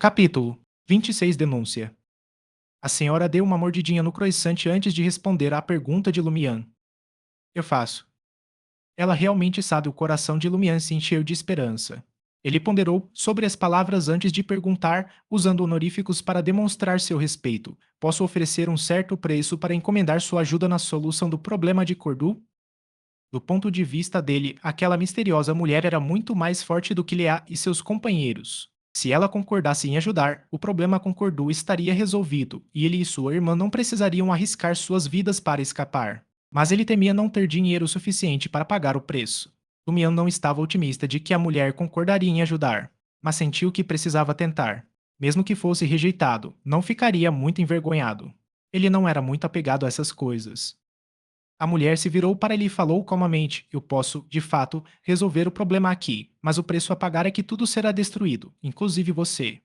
Capítulo 26. Denúncia. A senhora deu uma mordidinha no croissant antes de responder à pergunta de Lumian. Eu faço. Ela realmente sabe, o coração de Lumian se encheu de esperança. Ele ponderou sobre as palavras antes de perguntar, usando honoríficos para demonstrar seu respeito. Posso oferecer um certo preço para encomendar sua ajuda na solução do problema de Cordu? Do ponto de vista dele, aquela misteriosa mulher era muito mais forte do que Leá e seus companheiros. Se ela concordasse em ajudar, o problema com Cordu estaria resolvido, e ele e sua irmã não precisariam arriscar suas vidas para escapar. Mas ele temia não ter dinheiro suficiente para pagar o preço. Lumian não estava otimista de que a mulher concordaria em ajudar, mas sentiu que precisava tentar. Mesmo que fosse rejeitado, não ficaria muito envergonhado. Ele não era muito apegado a essas coisas. A mulher se virou para ele e falou calmamente: Eu posso, de fato, resolver o problema aqui, mas o preço a pagar é que tudo será destruído, inclusive você.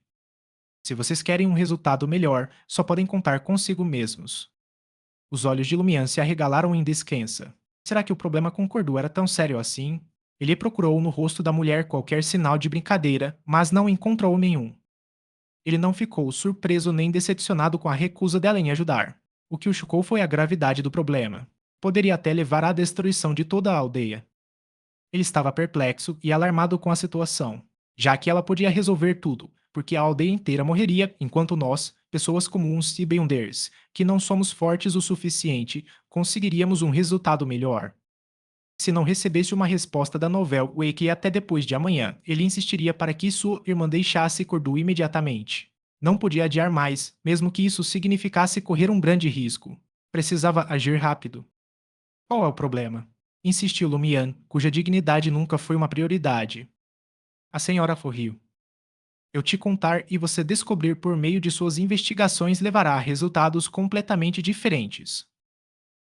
Se vocês querem um resultado melhor, só podem contar consigo mesmos. Os olhos de Lumian se arregalaram em descrença. Será que o problema com Cordu era tão sério assim? Ele procurou no rosto da mulher qualquer sinal de brincadeira, mas não encontrou nenhum. Ele não ficou surpreso nem decepcionado com a recusa dela em ajudar. O que o chocou foi a gravidade do problema. Poderia até levar à destruição de toda a aldeia. Ele estava perplexo e alarmado com a situação, já que ela podia resolver tudo, porque a aldeia inteira morreria enquanto nós, pessoas comuns e beyonders, que não somos fortes o suficiente, conseguiríamos um resultado melhor. Se não recebesse uma resposta da Novel Wake até depois de amanhã, ele insistiria para que sua irmã deixasse Cordu imediatamente. Não podia adiar mais, mesmo que isso significasse correr um grande risco. Precisava agir rápido. Qual é o problema? Insistiu Lumian, cuja dignidade nunca foi uma prioridade. A senhora sorriu. Eu te contar e você descobrir por meio de suas investigações levará a resultados completamente diferentes.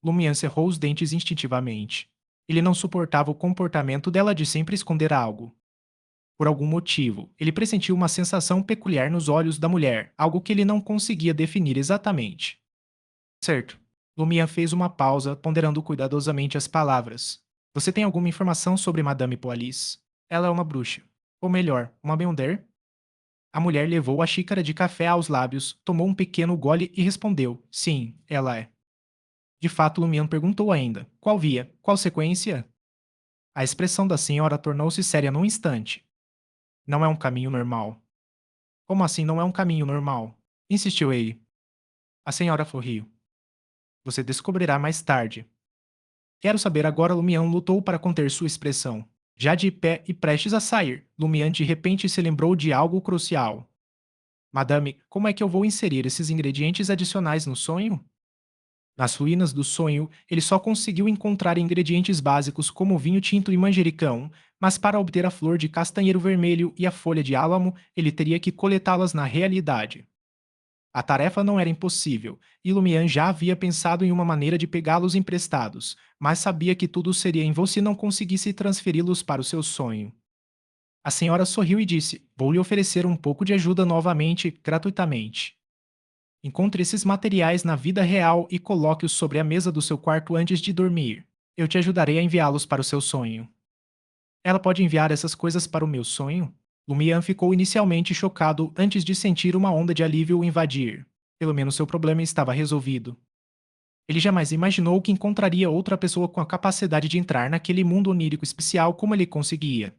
Lumian cerrou os dentes instintivamente. Ele não suportava o comportamento dela de sempre esconder algo. Por algum motivo, ele pressentiu uma sensação peculiar nos olhos da mulher, algo que ele não conseguia definir exatamente. Certo. Lumian fez uma pausa, ponderando cuidadosamente as palavras. Você tem alguma informação sobre Madame Poalis? Ela é uma bruxa. Ou melhor, uma Beyonder? A mulher levou a xícara de café aos lábios, tomou um pequeno gole e respondeu: Sim, ela é. De fato, Lumian perguntou ainda: Qual via? Qual sequência? A expressão da senhora tornou-se séria num instante. Não é um caminho normal. Como assim não é um caminho normal? Insistiu ele. A senhora sorriu. Você descobrirá mais tarde. Quero saber agora. Lumian lutou para conter sua expressão. Já de pé e prestes a sair, Lumian de repente se lembrou de algo crucial. Madame, como é que eu vou inserir esses ingredientes adicionais no sonho? Nas ruínas do sonho, ele só conseguiu encontrar ingredientes básicos como vinho tinto e manjericão, mas para obter a flor de castanheiro vermelho e a folha de álamo, ele teria que coletá-las na realidade. A tarefa não era impossível, e Lumian já havia pensado em uma maneira de pegá-los emprestados, mas sabia que tudo seria em vão se não conseguisse transferi-los para o seu sonho. A senhora sorriu e disse: Vou lhe oferecer um pouco de ajuda novamente, gratuitamente. Encontre esses materiais na vida real e coloque-os sobre a mesa do seu quarto antes de dormir. Eu te ajudarei a enviá-los para o seu sonho. Ela pode enviar essas coisas para o meu sonho? Lumian ficou inicialmente chocado antes de sentir uma onda de alívio o invadir. Pelo menos seu problema estava resolvido. Ele jamais imaginou que encontraria outra pessoa com a capacidade de entrar naquele mundo onírico especial como ele conseguia.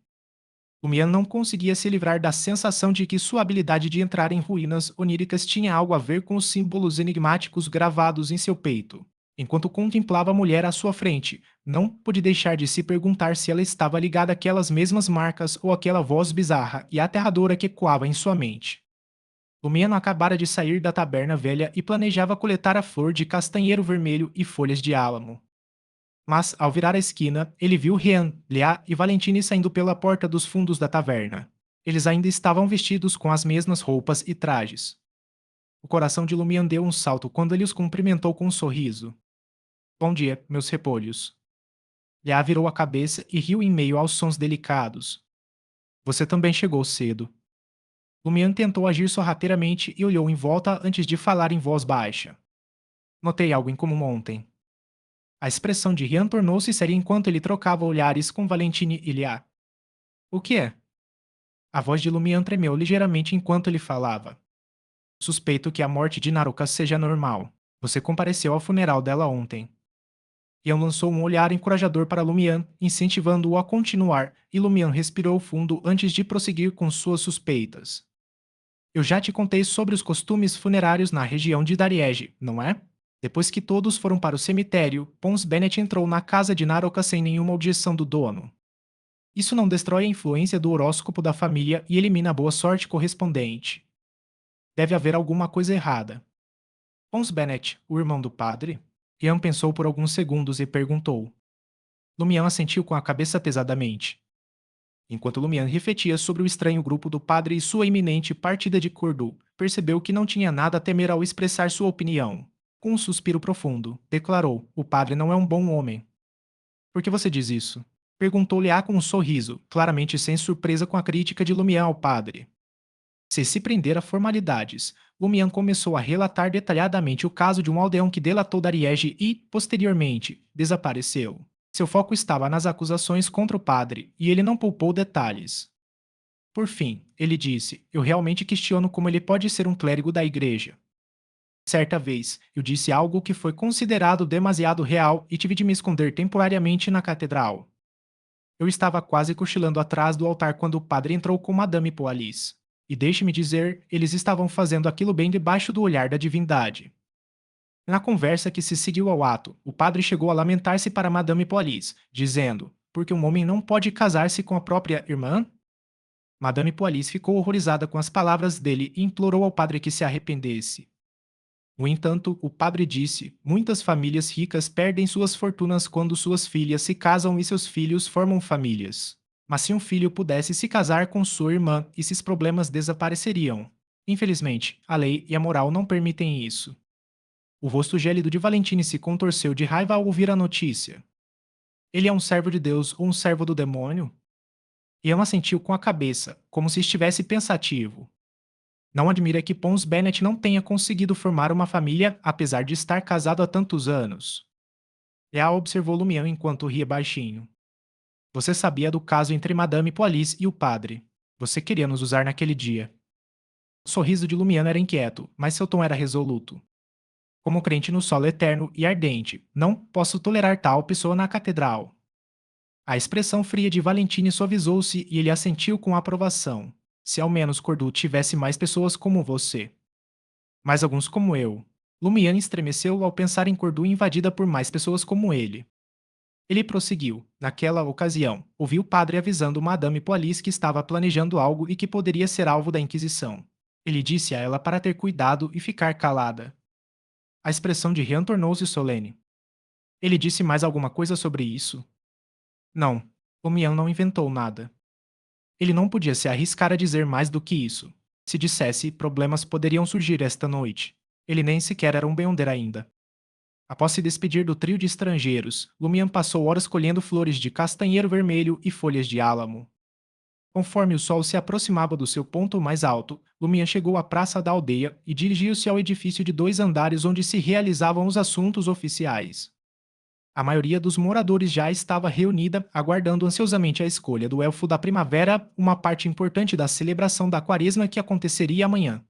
Lumian não conseguia se livrar da sensação de que sua habilidade de entrar em ruínas oníricas tinha algo a ver com os símbolos enigmáticos gravados em seu peito. Enquanto contemplava a mulher à sua frente, não pôde deixar de se perguntar se ela estava ligada àquelas mesmas marcas ou àquela voz bizarra e aterradora que ecoava em sua mente. Lumiano acabara de sair da taberna velha e planejava coletar a flor de castanheiro vermelho e folhas de álamo. Mas, ao virar a esquina, ele viu Rian, Liá e Valentine saindo pela porta dos fundos da taverna. Eles ainda estavam vestidos com as mesmas roupas e trajes. O coração de Lumian deu um salto quando ele os cumprimentou com um sorriso. Bom dia, meus repolhos. Liá virou a cabeça e riu em meio aos sons delicados. Você também chegou cedo. Lumian tentou agir sorrateiramente e olhou em volta antes de falar em voz baixa. Notei algo incomum ontem. A expressão de Rian tornou-se séria enquanto ele trocava olhares com Valentine e Liá. O que é? A voz de Lumian tremeu ligeiramente enquanto ele falava. Suspeito que a morte de Naruka seja normal. Você compareceu ao funeral dela ontem. Ian lançou um olhar encorajador para Lumian, incentivando-o a continuar, e Lumian respirou fundo antes de prosseguir com suas suspeitas. Eu já te contei sobre os costumes funerários na região de Dariege, não é? Depois que todos foram para o cemitério, Pons Bennett entrou na casa de Naroka sem nenhuma objeção do dono. Isso não destrói a influência do horóscopo da família e elimina a boa sorte correspondente. Deve haver alguma coisa errada. Pons Bennett, o irmão do padre? Ian pensou por alguns segundos e perguntou. Lumian assentiu com a cabeça pesadamente. Enquanto Lumian refletia sobre o estranho grupo do padre e sua iminente partida de Cordu, percebeu que não tinha nada a temer ao expressar sua opinião. Com um suspiro profundo, declarou: O padre não é um bom homem. Por que você diz isso? Perguntou-lhe com um sorriso, claramente sem surpresa com a crítica de Lumian ao padre. Se prender a formalidades, Lumian começou a relatar detalhadamente o caso de um aldeão que delatou Dariege e, posteriormente, desapareceu. Seu foco estava nas acusações contra o padre, e ele não poupou detalhes. Por fim, ele disse: Eu realmente questiono como ele pode ser um clérigo da igreja. Certa vez, eu disse algo que foi considerado demasiado real e tive de me esconder temporariamente na catedral. Eu estava quase cochilando atrás do altar quando o padre entrou com Madame Poalis. E deixe-me dizer, eles estavam fazendo aquilo bem debaixo do olhar da divindade. Na conversa que se seguiu ao ato, o padre chegou a lamentar-se para Madame Poalis, dizendo: Porque um homem não pode casar-se com a própria irmã? Madame Poalis ficou horrorizada com as palavras dele e implorou ao padre que se arrependesse. No entanto, o padre disse: Muitas famílias ricas perdem suas fortunas quando suas filhas se casam e seus filhos formam famílias. Mas se um filho pudesse se casar com sua irmã, esses problemas desapareceriam. Infelizmente, a lei e a moral não permitem isso. O rosto gélido de Valentine se contorceu de raiva ao ouvir a notícia. Ele é um servo de Deus ou um servo do demônio? Ian assentiu com a cabeça, como se estivesse pensativo. Não admira que Pons Bennett não tenha conseguido formar uma família apesar de estar casado há tantos anos. Leal observou Lumião enquanto ria baixinho. Você sabia do caso entre Madame Poalis e o padre. Você queria nos usar naquele dia. O sorriso de Lumiano era inquieto, mas seu tom era resoluto. Como crente no solo eterno e ardente, não posso tolerar tal pessoa na catedral. A expressão fria de Valentine suavizou-se e ele assentiu com aprovação. Se ao menos Cordu tivesse mais pessoas como você. Mais alguns como eu. Lumiane estremeceu ao pensar em Cordu invadida por mais pessoas como ele. Ele prosseguiu. Naquela ocasião, ouviu o padre avisando Madame Poalis que estava planejando algo e que poderia ser alvo da Inquisição. Ele disse a ela para ter cuidado e ficar calada. A expressão de Rian tornou-se solene. Ele disse mais alguma coisa sobre isso? Não. Lumian não inventou nada. Ele não podia se arriscar a dizer mais do que isso. Se dissesse, problemas poderiam surgir esta noite. Ele nem sequer era um Beyonder ainda. Após se despedir do trio de estrangeiros, Lumian passou horas colhendo flores de castanheiro vermelho e folhas de álamo. Conforme o sol se aproximava do seu ponto mais alto, Lumian chegou à praça da aldeia e dirigiu-se ao edifício de 2 andares onde se realizavam os assuntos oficiais. A maioria dos moradores já estava reunida, aguardando ansiosamente a escolha do Elfo da Primavera, uma parte importante da celebração da Quaresma que aconteceria amanhã.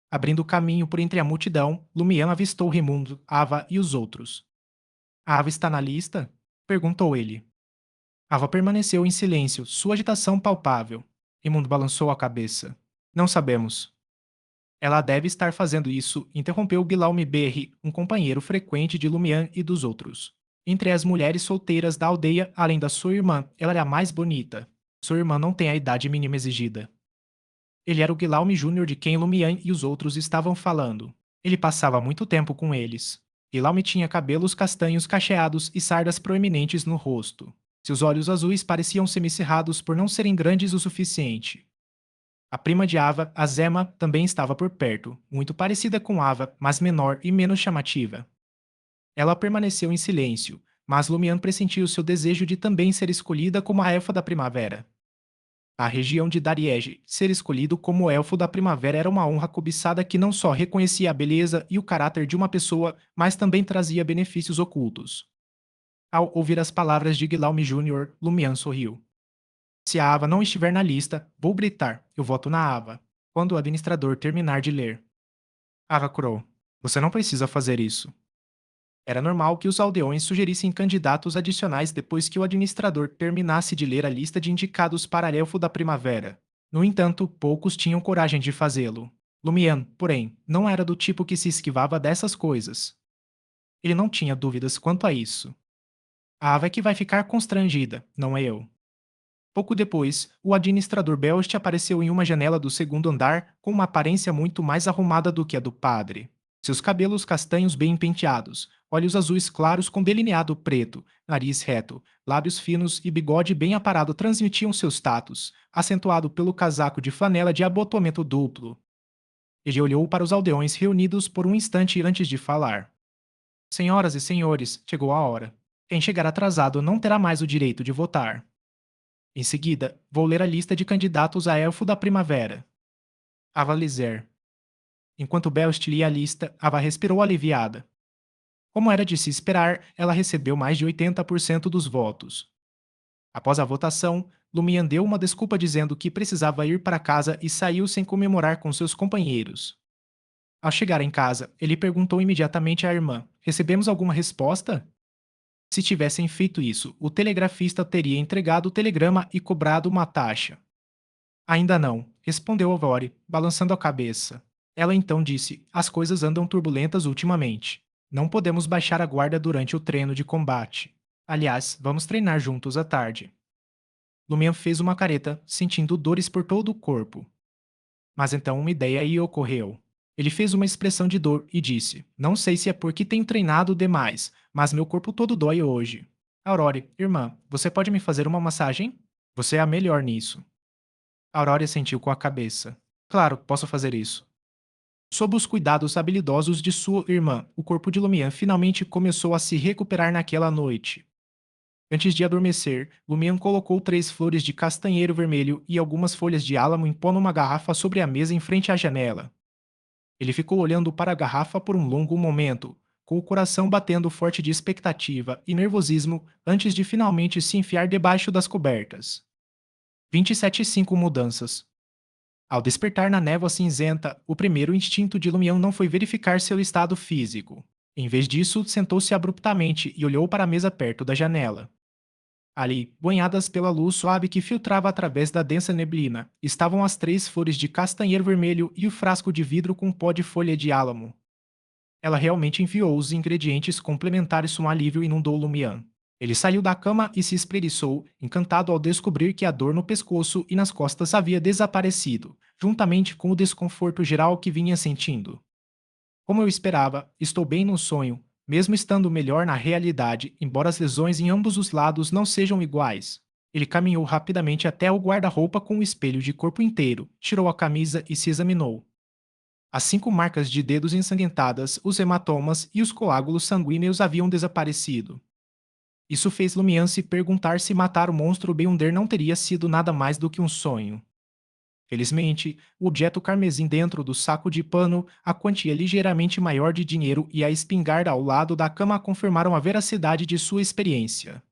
Abrindo caminho por entre a multidão, Lumian avistou Raimundo, Ava e os outros. A Ava está na lista? Perguntou ele. Ava permaneceu em silêncio, sua agitação palpável. Raimundo balançou a cabeça. Não sabemos. Ela deve estar fazendo isso, interrompeu Guillaume Berry, um companheiro frequente de Lumian e dos outros. Entre as mulheres solteiras da aldeia, além da sua irmã, ela era a mais bonita. Sua irmã não tem a idade mínima exigida. Ele era o Guillaume Júnior de quem Lumian e os outros estavam falando. Ele passava muito tempo com eles. Guillaume tinha cabelos castanhos cacheados e sardas proeminentes no rosto. Seus olhos azuis pareciam semicerrados por não serem grandes o suficiente. A prima de Ava, a Zema, também estava por perto, muito parecida com Ava, mas menor e menos chamativa. Ela permaneceu em silêncio, mas Lumian pressentiu seu desejo de também ser escolhida como a elfa da primavera. A região de Dariege, ser escolhido como elfo da primavera era uma honra cobiçada que não só reconhecia a beleza e o caráter de uma pessoa, mas também trazia benefícios ocultos. Ao ouvir as palavras de Guillaume Júnior, Lumian sorriu. Se a Ava não estiver na lista, vou gritar: eu voto na Ava. Quando o administrador terminar de ler. Ava Crow. Você não precisa fazer isso. Era normal que os aldeões sugerissem candidatos adicionais depois que o administrador terminasse de ler a lista de indicados para Elfo da Primavera. No entanto, poucos tinham coragem de fazê-lo. Lumian, porém, não era do tipo que se esquivava dessas coisas. Ele não tinha dúvidas quanto a isso. A Ava é que vai ficar constrangida, não é eu. Pouco depois, o administrador Belst apareceu em uma janela do segundo andar com uma aparência muito mais arrumada do que a do padre. Seus cabelos castanhos bem penteados, olhos azuis claros com delineado preto, nariz reto, lábios finos e bigode bem aparado transmitiam seu status, acentuado pelo casaco de flanela de abotoamento duplo. Ele olhou para os aldeões reunidos por um instante antes de falar. Senhoras e senhores, chegou a hora. Quem chegar atrasado não terá mais o direito de votar. Em seguida, vou ler a lista de candidatos a Elfo da Primavera. Ava Lizer. Enquanto Belst lia a lista, Ava respirou aliviada. Como era de se esperar, ela recebeu mais de 80% dos votos. Após a votação, Lumian deu uma desculpa dizendo que precisava ir para casa e saiu sem comemorar com seus companheiros. Ao chegar em casa, ele perguntou imediatamente à irmã: recebemos alguma resposta? Se tivessem feito isso, o telegrafista teria entregado o telegrama e cobrado uma taxa. Ainda não, respondeu Aurore, balançando a cabeça. Ela então disse: as coisas andam turbulentas ultimamente. Não podemos baixar a guarda durante o treino de combate. Aliás, vamos treinar juntos à tarde. Lumian fez uma careta, sentindo dores por todo o corpo. Mas então uma ideia lhe ocorreu. Ele fez uma expressão de dor e disse: não sei se é porque tenho treinado demais, mas meu corpo todo dói hoje. Aurore, irmã, você pode me fazer uma massagem? Você é a melhor nisso. Aurora sentiu com a cabeça. Claro, posso fazer isso. Sob os cuidados habilidosos de sua irmã, o corpo de Lumian finalmente começou a se recuperar naquela noite. Antes de adormecer, Lumian colocou 3 flores de castanheiro vermelho e algumas folhas de álamo em pó numa garrafa sobre a mesa em frente à janela. Ele ficou olhando para a garrafa por um longo momento, com o coração batendo forte de expectativa e nervosismo antes de finalmente se enfiar debaixo das cobertas. 27,5 mudanças. Ao despertar na névoa cinzenta, o primeiro instinto de Lumião não foi verificar seu estado físico. Em vez disso, sentou-se abruptamente e olhou para a mesa perto da janela. Ali, banhadas pela luz suave que filtrava através da densa neblina, estavam as 3 flores de castanheiro vermelho e o frasco de vidro com pó de folha de álamo. Ela realmente enviou os ingredientes complementares com alívio e inundou Lumian. Ele saiu da cama e se espreguiçou, encantado ao descobrir que a dor no pescoço e nas costas havia desaparecido, juntamente com o desconforto geral que vinha sentindo. Como eu esperava, estou bem no sonho, mesmo estando melhor na realidade, embora as lesões em ambos os lados não sejam iguais. Ele caminhou rapidamente até o guarda-roupa com o espelho de corpo inteiro, tirou a camisa e se examinou. As 5 marcas de dedos ensanguentadas, os hematomas e os coágulos sanguíneos haviam desaparecido. Isso fez Lumian se perguntar se matar o monstro Beyonder não teria sido nada mais do que um sonho. Felizmente, o objeto carmesim dentro do saco de pano, a quantia ligeiramente maior de dinheiro e a espingarda ao lado da cama confirmaram a veracidade de sua experiência.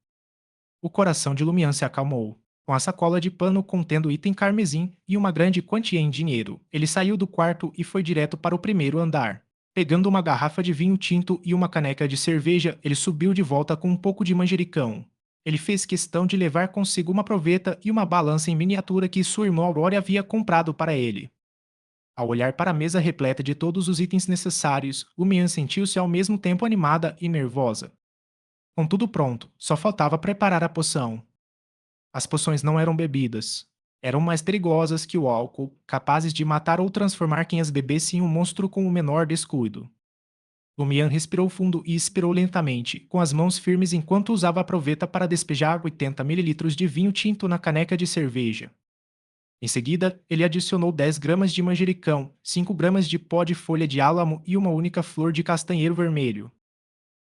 O coração de Lumian se acalmou. Com a sacola de pano contendo item carmesim e uma grande quantia em dinheiro, ele saiu do quarto e foi direto para o primeiro andar. Pegando uma garrafa de vinho tinto e uma caneca de cerveja, ele subiu de volta com um pouco de manjericão. Ele fez questão de levar consigo uma proveta e uma balança em miniatura que sua irmã Aurora havia comprado para ele. Ao olhar para a mesa repleta de todos os itens necessários, Lumian sentiu-se ao mesmo tempo animada e nervosa. Com tudo pronto, só faltava preparar a poção. As poções não eram bebidas. Eram mais perigosas que o álcool, capazes de matar ou transformar quem as bebesse em um monstro com o menor descuido. Lumian respirou fundo e expirou lentamente, com as mãos firmes enquanto usava a proveta para despejar 80 mililitros de vinho tinto na caneca de cerveja. Em seguida, ele adicionou 10 gramas de manjericão, 5 gramas de pó de folha de álamo e uma única flor de castanheiro vermelho.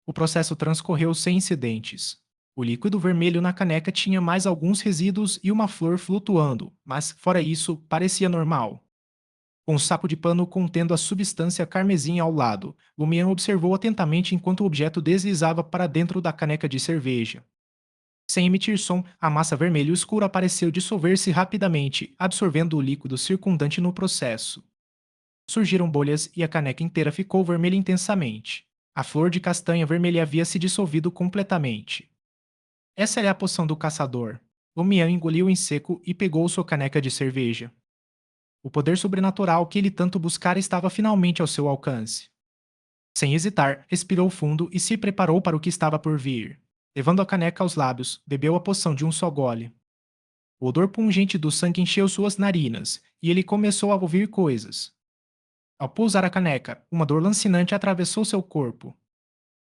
O processo transcorreu sem incidentes. O líquido vermelho na caneca tinha mais alguns resíduos e uma flor flutuando, mas, fora isso, parecia normal. Com um saco de pano contendo a substância carmesim ao lado, Lumian observou atentamente enquanto o objeto deslizava para dentro da caneca de cerveja. Sem emitir som, a massa vermelha escura pareceu dissolver-se rapidamente, absorvendo o líquido circundante no processo. Surgiram bolhas e a caneca inteira ficou vermelha intensamente. A flor de castanha vermelha havia se dissolvido completamente. Essa é a poção do caçador. Lumian engoliu em seco e pegou sua caneca de cerveja. O poder sobrenatural que ele tanto buscara estava finalmente ao seu alcance. Sem hesitar, respirou fundo e se preparou para o que estava por vir. Levando a caneca aos lábios, bebeu a poção de um só gole. O odor pungente do sangue encheu suas narinas, e ele começou a ouvir coisas. Ao pousar a caneca, uma dor lancinante atravessou seu corpo.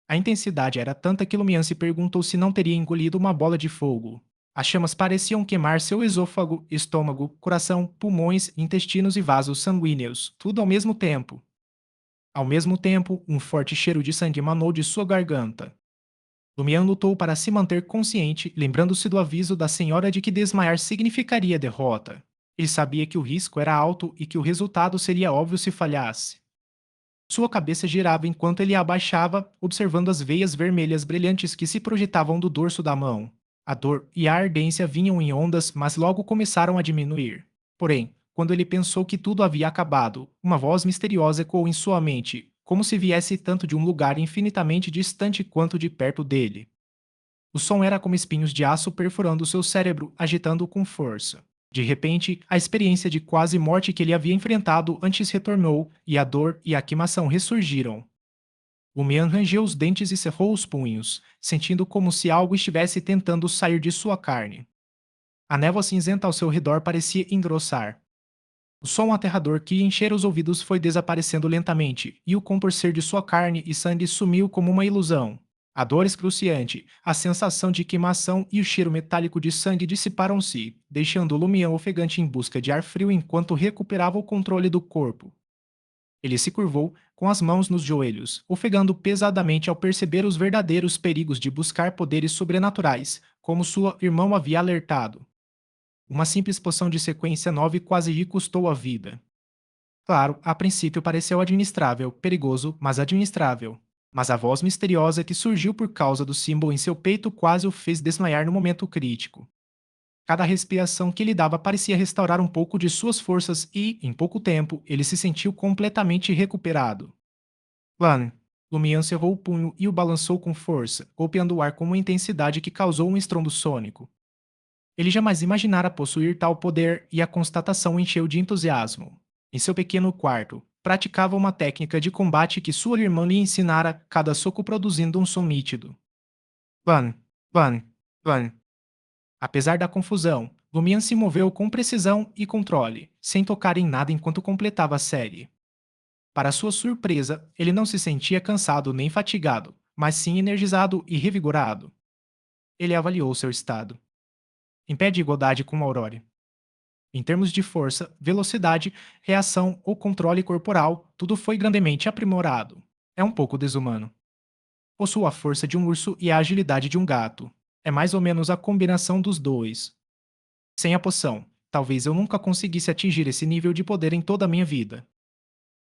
A intensidade era tanta que Lumian se perguntou se não teria engolido uma bola de fogo. As chamas pareciam queimar seu esôfago, estômago, coração, pulmões, intestinos e vasos sanguíneos, tudo ao mesmo tempo. Ao mesmo tempo, um forte cheiro de sangue emanou de sua garganta. Lumian lutou para se manter consciente, lembrando-se do aviso da senhora de que desmaiar significaria derrota. Ele sabia que o risco era alto e que o resultado seria óbvio se falhasse. Sua cabeça girava enquanto ele a abaixava, observando as veias vermelhas brilhantes que se projetavam do dorso da mão. A dor e a ardência vinham em ondas, mas logo começaram a diminuir. Porém, quando ele pensou que tudo havia acabado, uma voz misteriosa ecoou em sua mente, como se viesse tanto de um lugar infinitamente distante quanto de perto dele. O som era como espinhos de aço perfurando seu cérebro, agitando-o com força. De repente, a experiência de quase morte que ele havia enfrentado antes retornou, e a dor e a queimação ressurgiram. Lumian rangeu os dentes e cerrou os punhos, sentindo como se algo estivesse tentando sair de sua carne. A névoa cinzenta ao seu redor parecia engrossar. O som aterrador que enchera os ouvidos foi desaparecendo lentamente, e o contorcer de sua carne e sangue sumiu como uma ilusão. A dor excruciante, a sensação de queimação e o cheiro metálico de sangue dissiparam-se, deixando Lumian ofegante em busca de ar frio enquanto recuperava o controle do corpo. Ele se curvou, com as mãos nos joelhos, ofegando pesadamente ao perceber os verdadeiros perigos de buscar poderes sobrenaturais, como sua irmã o havia alertado. Uma simples poção de sequência 9 quase lhe custou a vida. Claro, a princípio pareceu administrável, perigoso, mas administrável. Mas a voz misteriosa que surgiu por causa do símbolo em seu peito quase o fez desmaiar no momento crítico. Cada respiração que lhe dava parecia restaurar um pouco de suas forças e, em pouco tempo, ele se sentiu completamente recuperado. Lan. Lumian cerrou o punho e o balançou com força, golpeando o ar com uma intensidade que causou um estrondo sônico. Ele jamais imaginara possuir tal poder e a constatação o encheu de entusiasmo. Em seu pequeno quarto, praticava uma técnica de combate que sua irmã lhe ensinara, cada soco produzindo um som nítido. Ban, ban, ban. Apesar da confusão, Lumian se moveu com precisão e controle, sem tocar em nada enquanto completava a série. Para sua surpresa, ele não se sentia cansado nem fatigado, mas sim energizado e revigorado. Ele avaliou seu estado. Em pé de igualdade com Aurore. Em termos de força, velocidade, reação ou controle corporal, tudo foi grandemente aprimorado. É um pouco desumano. Possui a força de um urso e a agilidade de um gato. É mais ou menos a combinação dos dois. Sem a poção, talvez eu nunca conseguisse atingir esse nível de poder em toda a minha vida.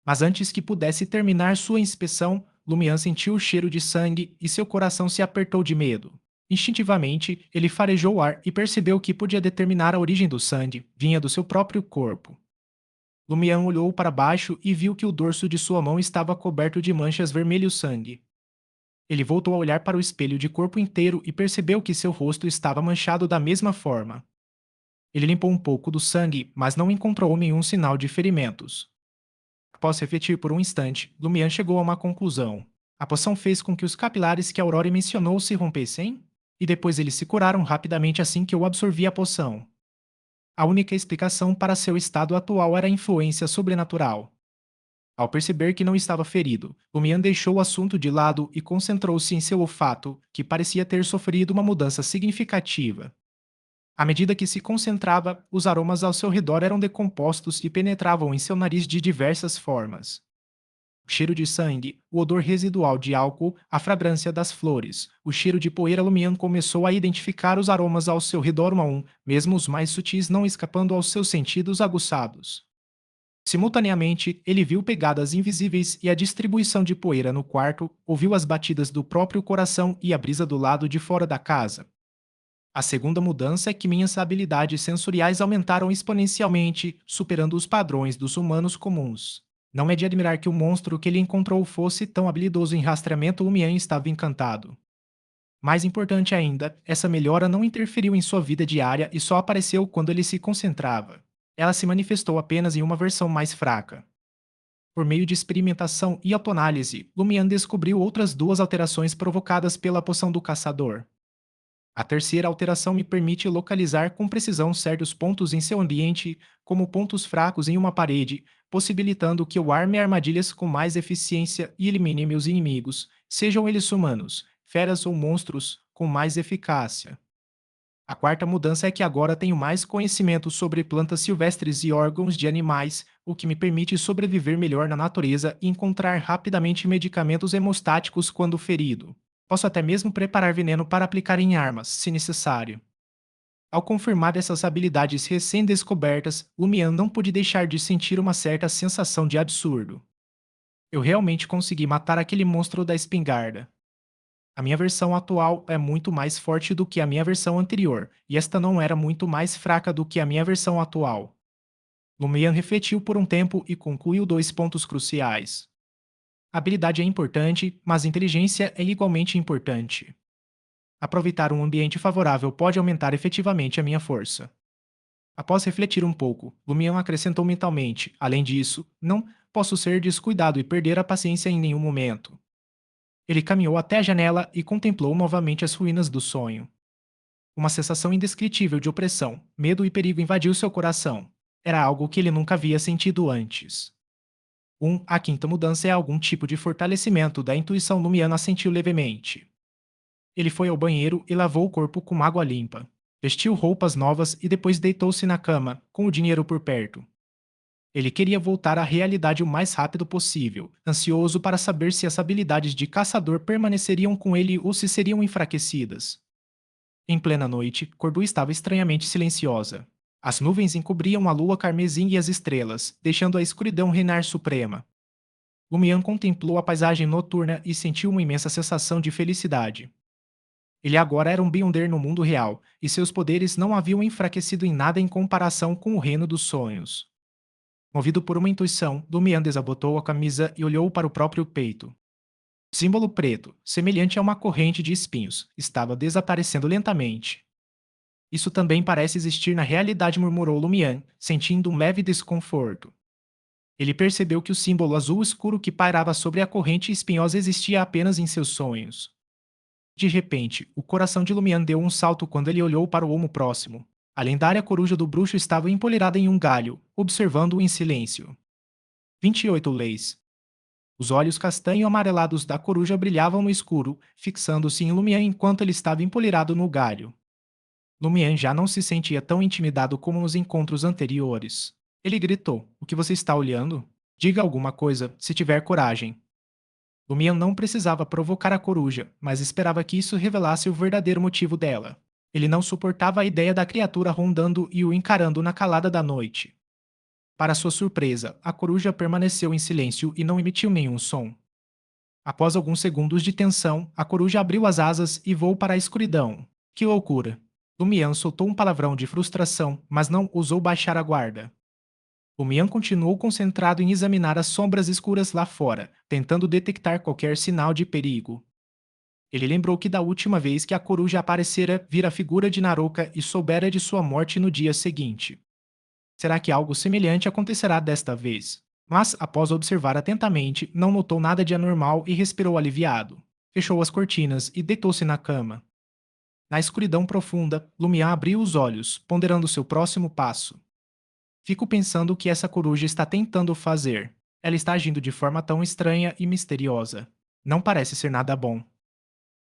Mas antes que pudesse terminar sua inspeção, Lumian sentiu o cheiro de sangue e seu coração se apertou de medo. Instintivamente, ele farejou o ar e percebeu que podia determinar a origem do sangue, vinha do seu próprio corpo. Lumian olhou para baixo e viu que o dorso de sua mão estava coberto de manchas vermelho-sangue. Ele voltou a olhar para o espelho de corpo inteiro e percebeu que seu rosto estava manchado da mesma forma. Ele limpou um pouco do sangue, mas não encontrou nenhum sinal de ferimentos. Após refletir por um instante, Lumian chegou a uma conclusão. A poção fez com que os capilares que Aurora mencionou se rompessem? E depois eles se curaram rapidamente assim que eu absorvi a poção. A única explicação para seu estado atual era a influência sobrenatural. Ao perceber que não estava ferido, Lumian deixou o assunto de lado e concentrou-se em seu olfato, que parecia ter sofrido uma mudança significativa. À medida que se concentrava, os aromas ao seu redor eram decompostos e penetravam em seu nariz de diversas formas. O cheiro de sangue, o odor residual de álcool, a fragrância das flores, o cheiro de poeira. Lumian começou a identificar os aromas ao seu redor um a um, mesmo os mais sutis não escapando aos seus sentidos aguçados. Simultaneamente, ele viu pegadas invisíveis e a distribuição de poeira no quarto, ouviu as batidas do próprio coração e a brisa do lado de fora da casa. A segunda mudança é que minhas habilidades sensoriais aumentaram exponencialmente, superando os padrões dos humanos comuns. Não é de admirar que o monstro que ele encontrou fosse tão habilidoso em rastreamento. O Mian estava encantado. Mais importante ainda, essa melhora não interferiu em sua vida diária e só apareceu quando ele se concentrava. Ela se manifestou apenas em uma versão mais fraca. Por meio de experimentação e autoanálise, Lumian descobriu outras duas alterações provocadas pela poção do caçador. A terceira alteração me permite localizar com precisão certos pontos em seu ambiente, como pontos fracos em uma parede, possibilitando que eu arme armadilhas com mais eficiência e elimine meus inimigos, sejam eles humanos, feras ou monstros, com mais eficácia. A quarta mudança é que agora tenho mais conhecimento sobre plantas silvestres e órgãos de animais, o que me permite sobreviver melhor na natureza e encontrar rapidamente medicamentos hemostáticos quando ferido. Posso até mesmo preparar veneno para aplicar em armas, se necessário. Ao confirmar essas habilidades recém-descobertas, Lumian não pude deixar de sentir uma certa sensação de absurdo. Eu realmente consegui matar aquele monstro da espingarda. A minha versão atual é muito mais forte do que a minha versão anterior, e esta não era muito mais fraca do que a minha versão atual. Lumian refletiu por um tempo e concluiu dois pontos cruciais. A habilidade é importante, mas a inteligência é igualmente importante. Aproveitar um ambiente favorável pode aumentar efetivamente a minha força. Após refletir um pouco, Lumian acrescentou mentalmente: além disso, não posso ser descuidado e perder a paciência em nenhum momento. Ele caminhou até a janela e contemplou novamente as ruínas do sonho. Uma sensação indescritível de opressão, medo e perigo invadiu seu coração. Era algo que ele nunca havia sentido antes. A quinta mudança é algum tipo de fortalecimento da intuição. Lumian assentiu levemente. Ele foi ao banheiro e lavou o corpo com água limpa. Vestiu roupas novas e depois deitou-se na cama, com o dinheiro por perto. Ele queria voltar à realidade o mais rápido possível, ansioso para saber se as habilidades de caçador permaneceriam com ele ou se seriam enfraquecidas. Em plena noite, Cordu estava estranhamente silenciosa. As nuvens encobriam a lua carmesim e as estrelas, deixando a escuridão reinar suprema. Lumian contemplou a paisagem noturna e sentiu uma imensa sensação de felicidade. Ele agora era um Beyonder no mundo real, e seus poderes não haviam enfraquecido em nada em comparação com o reino dos sonhos. Movido por uma intuição, Lumian desabotou a camisa e olhou para o próprio peito. O símbolo preto, semelhante a uma corrente de espinhos, estava desaparecendo lentamente. Isso também parece existir na realidade, murmurou Lumian, sentindo um leve desconforto. Ele percebeu que o símbolo azul escuro que pairava sobre a corrente espinhosa existia apenas em seus sonhos. De repente, o coração de Lumian deu um salto quando ele olhou para o olmo próximo. A lendária coruja do bruxo estava empolirada em um galho, observando-o em silêncio. 28 leis. Os olhos castanho-amarelados da coruja brilhavam no escuro, fixando-se em Lumian enquanto ele estava empolirado no galho. Lumian já não se sentia tão intimidado como nos encontros anteriores. Ele gritou: "O que você está olhando? Diga alguma coisa, se tiver coragem." Lumian não precisava provocar a coruja, mas esperava que isso revelasse o verdadeiro motivo dela. Ele não suportava a ideia da criatura rondando e o encarando na calada da noite. Para sua surpresa, a coruja permaneceu em silêncio e não emitiu nenhum som. Após alguns segundos de tensão, a coruja abriu as asas e voou para a escuridão. Que loucura! Lumian soltou um palavrão de frustração, mas não ousou baixar a guarda. Lumian continuou concentrado em examinar as sombras escuras lá fora, tentando detectar qualquer sinal de perigo. Ele lembrou que da última vez que a coruja aparecera, vira a figura de Naroka e soubera de sua morte no dia seguinte. Será que algo semelhante acontecerá desta vez? Mas, após observar atentamente, não notou nada de anormal e respirou aliviado. Fechou as cortinas e deitou-se na cama. Na escuridão profunda, Lumian abriu os olhos, ponderando seu próximo passo. Fico pensando o que essa coruja está tentando fazer. Ela está agindo de forma tão estranha e misteriosa. Não parece ser nada bom.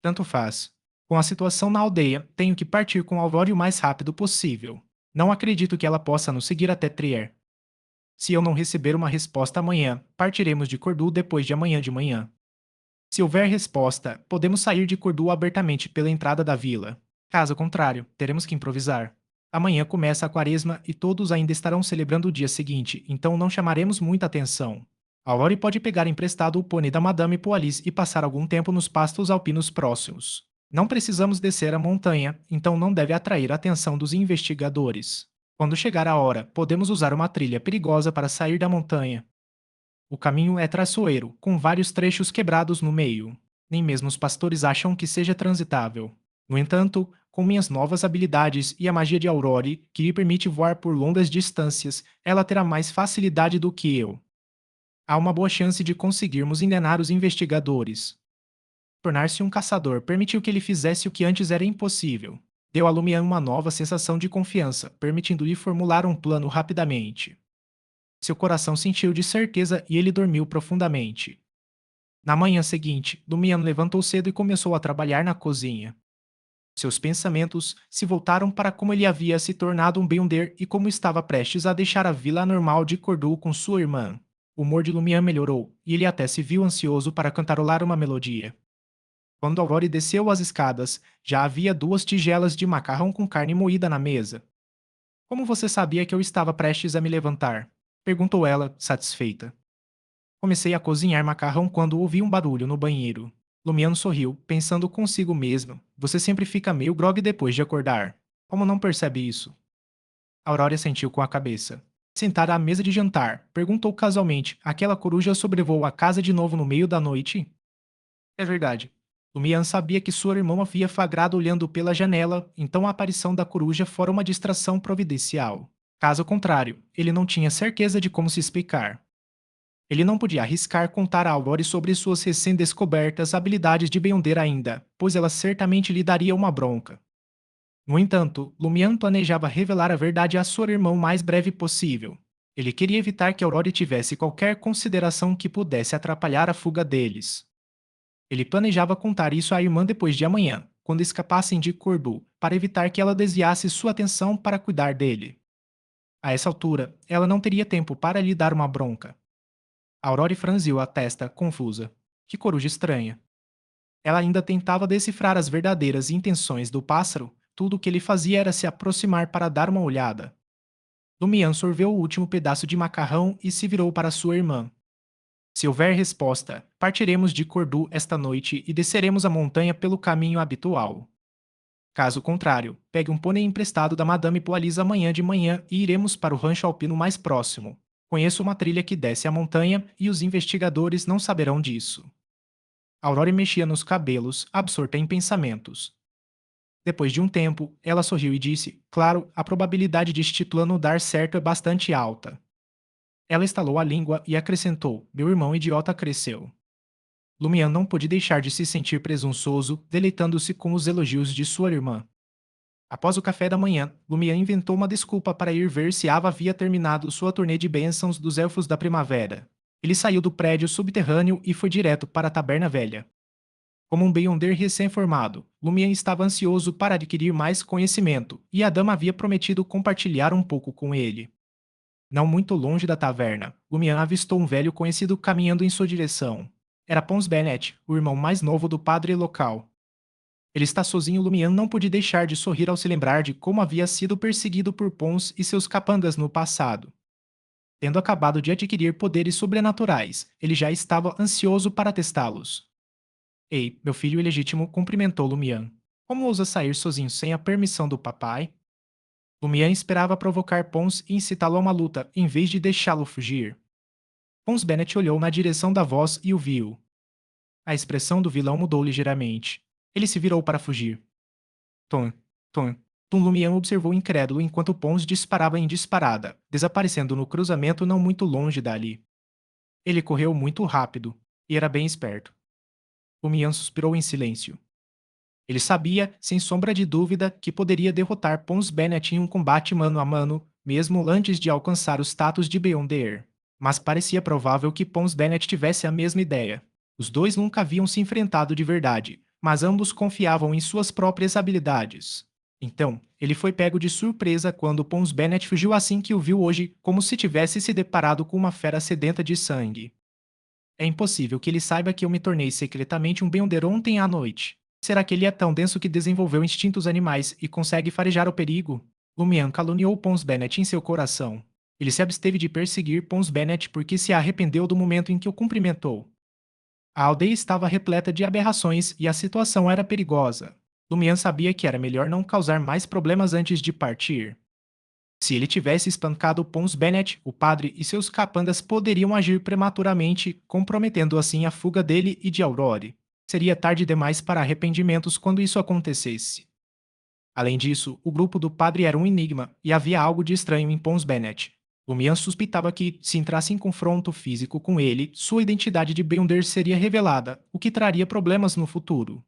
Tanto faz. Com a situação na aldeia, tenho que partir com Aurora o mais rápido possível. Não acredito que ela possa nos seguir até Trier. Se eu não receber uma resposta amanhã, partiremos de Cordu depois de amanhã de manhã. Se houver resposta, podemos sair de Cordu abertamente pela entrada da vila. Caso contrário, teremos que improvisar. Amanhã começa a quaresma e todos ainda estarão celebrando o dia seguinte, então não chamaremos muita atenção. Aurore pode pegar emprestado o pônei da Madame Poalis e passar algum tempo nos pastos alpinos próximos. Não precisamos descer a montanha, então não deve atrair a atenção dos investigadores. Quando chegar a hora, podemos usar uma trilha perigosa para sair da montanha. O caminho é traiçoeiro, com vários trechos quebrados no meio. Nem mesmo os pastores acham que seja transitável. No entanto, com minhas novas habilidades e a magia de Aurore, que lhe permite voar por longas distâncias, ela terá mais facilidade do que eu. Há uma boa chance de conseguirmos enganar os investigadores. Tornar-se um caçador permitiu que ele fizesse o que antes era impossível. Deu a Lumian uma nova sensação de confiança, permitindo-lhe formular um plano rapidamente. Seu coração sentiu de certeza e ele dormiu profundamente. Na manhã seguinte, Lumian levantou cedo e começou a trabalhar na cozinha. Seus pensamentos se voltaram para como ele havia se tornado um Beyonder e como estava prestes a deixar a vila normal de Cordu com sua irmã. O humor de Lumian melhorou, e ele até se viu ansioso para cantarolar uma melodia. Quando Aurore desceu as escadas, já havia 2 tigelas de macarrão com carne moída na mesa. Como você sabia que eu estava prestes a me levantar? Perguntou ela, satisfeita. Comecei a cozinhar macarrão quando ouvi um barulho no banheiro. Lumiano sorriu, pensando consigo mesmo. Você sempre fica meio grogue depois de acordar. Como não percebe isso? Aurora sentiu com a cabeça. Sentada à mesa de jantar, perguntou casualmente: aquela coruja sobrevoou a casa de novo no meio da noite? É verdade. Lumian sabia que sua irmã havia flagrado olhando pela janela, então a aparição da coruja fora uma distração providencial. Caso contrário, ele não tinha certeza de como se explicar. Ele não podia arriscar contar a Aurore sobre suas recém-descobertas habilidades de Beyonder ainda, pois ela certamente lhe daria uma bronca. No entanto, Lumian planejava revelar a verdade a sua irmã o mais breve possível. Ele queria evitar que Aurore tivesse qualquer consideração que pudesse atrapalhar a fuga deles. Ele planejava contar isso à irmã depois de amanhã, quando escapassem de Cordu, para evitar que ela desviasse sua atenção para cuidar dele. A essa altura, ela não teria tempo para lhe dar uma bronca. Aurore franziu a testa, confusa. Que coruja estranha. Ela ainda tentava decifrar as verdadeiras intenções do pássaro, tudo o que ele fazia era se aproximar para dar uma olhada. Lumian sorveu o último pedaço de macarrão e se virou para sua irmã. Se houver resposta, partiremos de Cordu esta noite e desceremos a montanha pelo caminho habitual. Caso contrário, pegue um pônei emprestado da Madame Poalisa amanhã de manhã e iremos para o rancho alpino mais próximo. Conheço uma trilha que desce a montanha e os investigadores não saberão disso. Aurora mexia nos cabelos, absorta em pensamentos. Depois de um tempo, ela sorriu e disse: claro, a probabilidade de este plano dar certo é bastante alta. Ela estalou a língua e acrescentou: meu irmão idiota cresceu. Lumian não pôde deixar de se sentir presunçoso, deleitando-se com os elogios de sua irmã. Após o café da manhã, Lumian inventou uma desculpa para ir ver se Ava havia terminado sua turnê de bênçãos dos Elfos da Primavera. Ele saiu do prédio subterrâneo e foi direto para a Taberna Velha. Como um Beyonder recém-formado, Lumian estava ansioso para adquirir mais conhecimento, e a dama havia prometido compartilhar um pouco com ele. Não muito longe da taverna, Lumian avistou um velho conhecido caminhando em sua direção. Era Pons Bennett, o irmão mais novo do padre local. Ele está sozinho. Lumian não pôde deixar de sorrir ao se lembrar de como havia sido perseguido por Pons e seus capangas no passado. Tendo acabado de adquirir poderes sobrenaturais, ele já estava ansioso para testá-los. Ei, meu filho ilegítimo, cumprimentou Lumian. Como ousa sair sozinho sem a permissão do papai? Lumian esperava provocar Pons e incitá-lo a uma luta, em vez de deixá-lo fugir. Pons Bennett olhou na direção da voz e o viu. A expressão do vilão mudou ligeiramente. Ele se virou para fugir. Tom, Tom. Tom Lumian observou incrédulo enquanto Pons disparava em disparada, desaparecendo no cruzamento não muito longe dali. Ele correu muito rápido, e era bem esperto. Lumian suspirou em silêncio. Ele sabia, sem sombra de dúvida, que poderia derrotar Pons Bennett em um combate mano a mano, mesmo antes de alcançar o status de Beyonder. Mas parecia provável que Pons Bennett tivesse a mesma ideia. Os dois nunca haviam se enfrentado de verdade, mas ambos confiavam em suas próprias habilidades. Então, ele foi pego de surpresa quando Pons Bennett fugiu assim que o viu hoje, como se tivesse se deparado com uma fera sedenta de sangue. É impossível que ele saiba que eu me tornei secretamente um Beyonder ontem à noite. Será que ele é tão denso que desenvolveu instintos animais e consegue farejar o perigo? Lumian caluniou Pons Bennett em seu coração. Ele se absteve de perseguir Pons Bennett porque se arrependeu do momento em que o cumprimentou. A aldeia estava repleta de aberrações e a situação era perigosa. Lumian sabia que era melhor não causar mais problemas antes de partir. Se ele tivesse espancado Pons Bennett, o padre e seus capangas poderiam agir prematuramente, comprometendo assim a fuga dele e de Aurore. Seria tarde demais para arrependimentos quando isso acontecesse. Além disso, o grupo do padre era um enigma e havia algo de estranho em Pons Bennett. Lumian suspeitava que, se entrasse em confronto físico com ele, sua identidade de Beyonder seria revelada, o que traria problemas no futuro.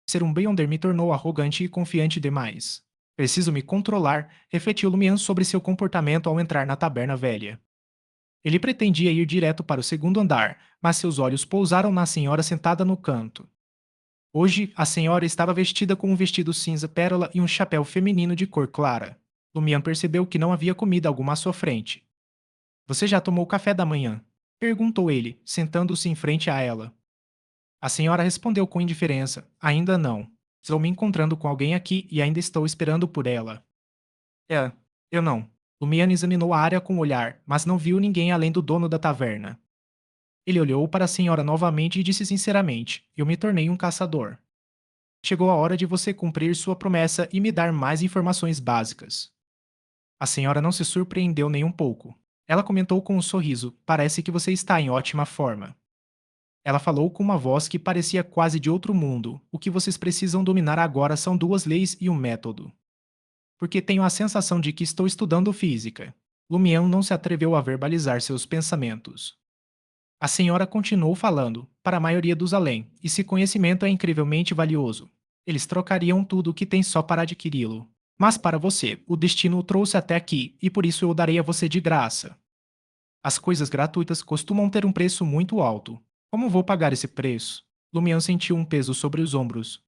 Ser um Beyonder me tornou arrogante e confiante demais. Preciso me controlar, refletiu Lumian sobre seu comportamento ao entrar na taberna velha. Ele pretendia ir direto para o segundo andar, mas seus olhos pousaram na senhora sentada no canto. Hoje, a senhora estava vestida com um vestido cinza pérola e um chapéu feminino de cor clara. Lumian percebeu que não havia comida alguma à sua frente. Você já tomou café da manhã? Perguntou ele, sentando-se em frente a ela. A senhora respondeu com indiferença: ainda não. Estou me encontrando com alguém aqui e ainda estou esperando por ela. É, eu não. Lumian examinou a área com o olhar, mas não viu ninguém além do dono da taverna. Ele olhou para a senhora novamente e disse sinceramente: eu me tornei um caçador. Chegou a hora de você cumprir sua promessa e me dar mais informações básicas. A senhora não se surpreendeu nem um pouco. Ela comentou com um sorriso: parece que você está em ótima forma. Ela falou com uma voz que parecia quase de outro mundo. O que vocês precisam dominar agora são duas leis e um método. Porque tenho a sensação de que estou estudando física. Lumião não se atreveu a verbalizar seus pensamentos. A senhora continuou falando, para a maioria dos além, esse conhecimento é incrivelmente valioso. Eles trocariam tudo o que tem só para adquiri-lo. Mas para você, o destino o trouxe até aqui, e por isso eu o darei a você de graça. As coisas gratuitas costumam ter um preço muito alto. Como vou pagar esse preço? Lumião sentiu um peso sobre os ombros.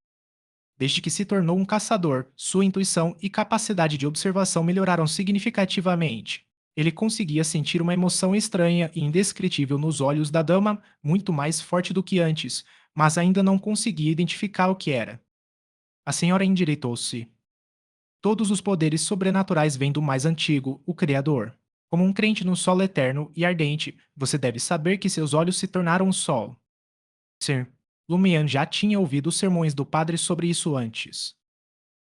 Desde que se tornou um caçador, sua intuição e capacidade de observação melhoraram significativamente. Ele conseguia sentir uma emoção estranha e indescritível nos olhos da dama, muito mais forte do que antes, mas ainda não conseguia identificar o que era. A senhora endireitou-se. Todos os poderes sobrenaturais vêm do mais antigo, o Criador. Como um crente no sol eterno e ardente, você deve saber que seus olhos se tornaram o sol. Sim, Lumian já tinha ouvido os sermões do padre sobre isso antes.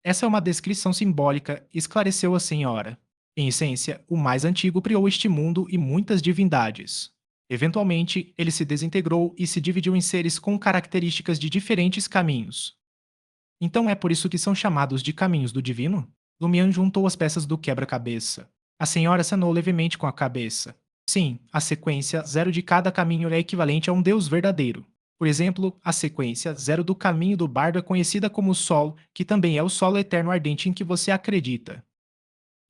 Essa é uma descrição simbólica, esclareceu a senhora. Em essência, o mais antigo criou este mundo e muitas divindades. Eventualmente, ele se desintegrou e se dividiu em seres com características de diferentes caminhos. Então é por isso que são chamados de caminhos do divino? Lumian juntou as peças do quebra-cabeça. A senhora acenou levemente com a cabeça. Sim, a sequência zero de cada caminho é equivalente a um deus verdadeiro. Por exemplo, a sequência zero do caminho do bardo é conhecida como o Sol, que também é o solo eterno ardente em que você acredita.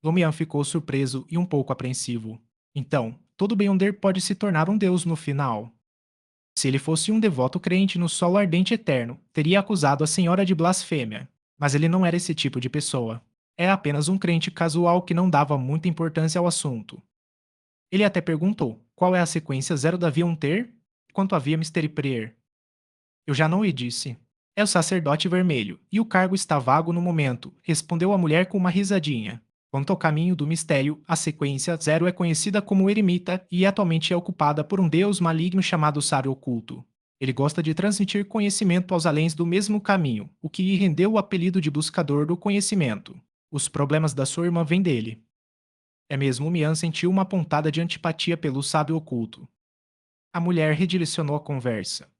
Lumian ficou surpreso e um pouco apreensivo. Então, todo Beyonder pode se tornar um deus no final. Se ele fosse um devoto crente no solo ardente eterno, teria acusado a senhora de blasfêmia. Mas ele não era esse tipo de pessoa. Era apenas um crente casual que não dava muita importância ao assunto. Ele até perguntou qual é a sequência zero da Via Ter, quanto havia Mystery Prayer. Eu já não lhe disse. É o sacerdote vermelho, e o cargo está vago no momento, respondeu a mulher com uma risadinha. Quanto ao caminho do mistério, a sequência zero é conhecida como eremita e atualmente é ocupada por um deus maligno chamado Sábio Oculto. Ele gosta de transmitir conhecimento aos aléns do mesmo caminho, o que lhe rendeu o apelido de buscador do conhecimento. Os problemas da sua irmã vêm dele. É mesmo Mian sentiu uma pontada de antipatia pelo sábio oculto. A mulher redirecionou a conversa.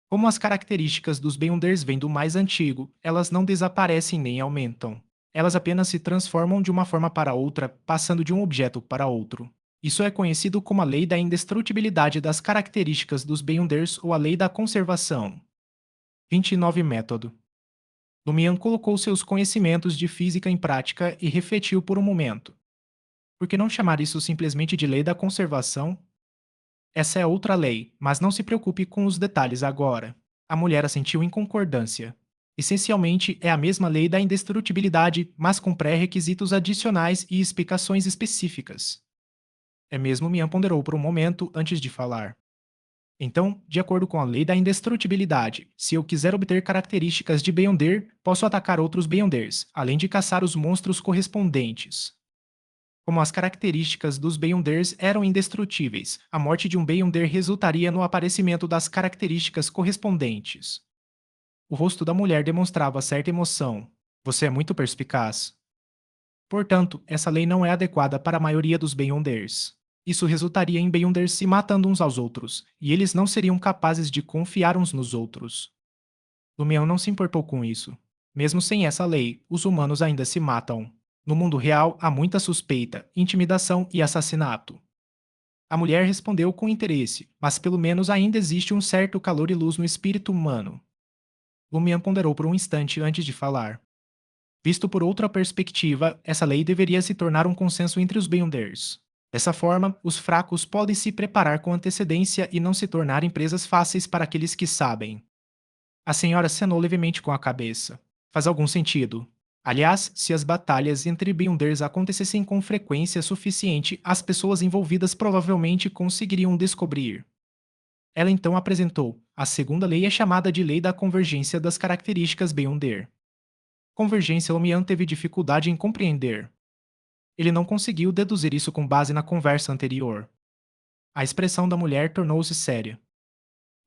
Como as características dos Beyonders vêm do mais antigo, elas não desaparecem nem aumentam. Elas apenas se transformam de uma forma para outra, passando de um objeto para outro. Isso é conhecido como a lei da indestrutibilidade das características dos Beyonders ou a lei da conservação. 29 Método. Lumian colocou seus conhecimentos de física em prática e refletiu por um momento. Por que não chamar isso simplesmente de lei da conservação? Essa é outra lei, mas não se preocupe com os detalhes agora. A mulher assentiu em concordância. Essencialmente, é a mesma lei da indestrutibilidade, mas com pré-requisitos adicionais e explicações específicas. É mesmo Mian ponderou por um momento antes de falar. Então, de acordo com a lei da indestrutibilidade, se eu quiser obter características de Beyonder, posso atacar outros Beyonders, além de caçar os monstros correspondentes. Como as características dos Beyonders eram indestrutíveis, a morte de um Beyonder resultaria no aparecimento das características correspondentes. O rosto da mulher demonstrava certa emoção. Você é muito perspicaz. Portanto, essa lei não é adequada para a maioria dos Beyonders. Isso resultaria em Beyonders se matando uns aos outros, e eles não seriam capazes de confiar uns nos outros. Lumião não se importou com isso. Mesmo sem essa lei, os humanos ainda se matam. No mundo real, há muita suspeita, intimidação e assassinato. A mulher respondeu com interesse, mas pelo menos ainda existe um certo calor e luz no espírito humano. Lumian ponderou por um instante antes de falar. Visto por outra perspectiva, essa lei deveria se tornar um consenso entre os Beyonders. Dessa forma, os fracos podem se preparar com antecedência e não se tornarem presas fáceis para aqueles que sabem. A senhora acenou levemente com a cabeça. Faz algum sentido. Aliás, se as batalhas entre Beyonders acontecessem com frequência suficiente, as pessoas envolvidas provavelmente conseguiriam descobrir. Ela então apresentou. A segunda lei é chamada de Lei da Convergência das Características Beyonder. Convergência Lumian teve dificuldade em compreender. Ele não conseguiu deduzir isso com base na conversa anterior. A expressão da mulher tornou-se séria.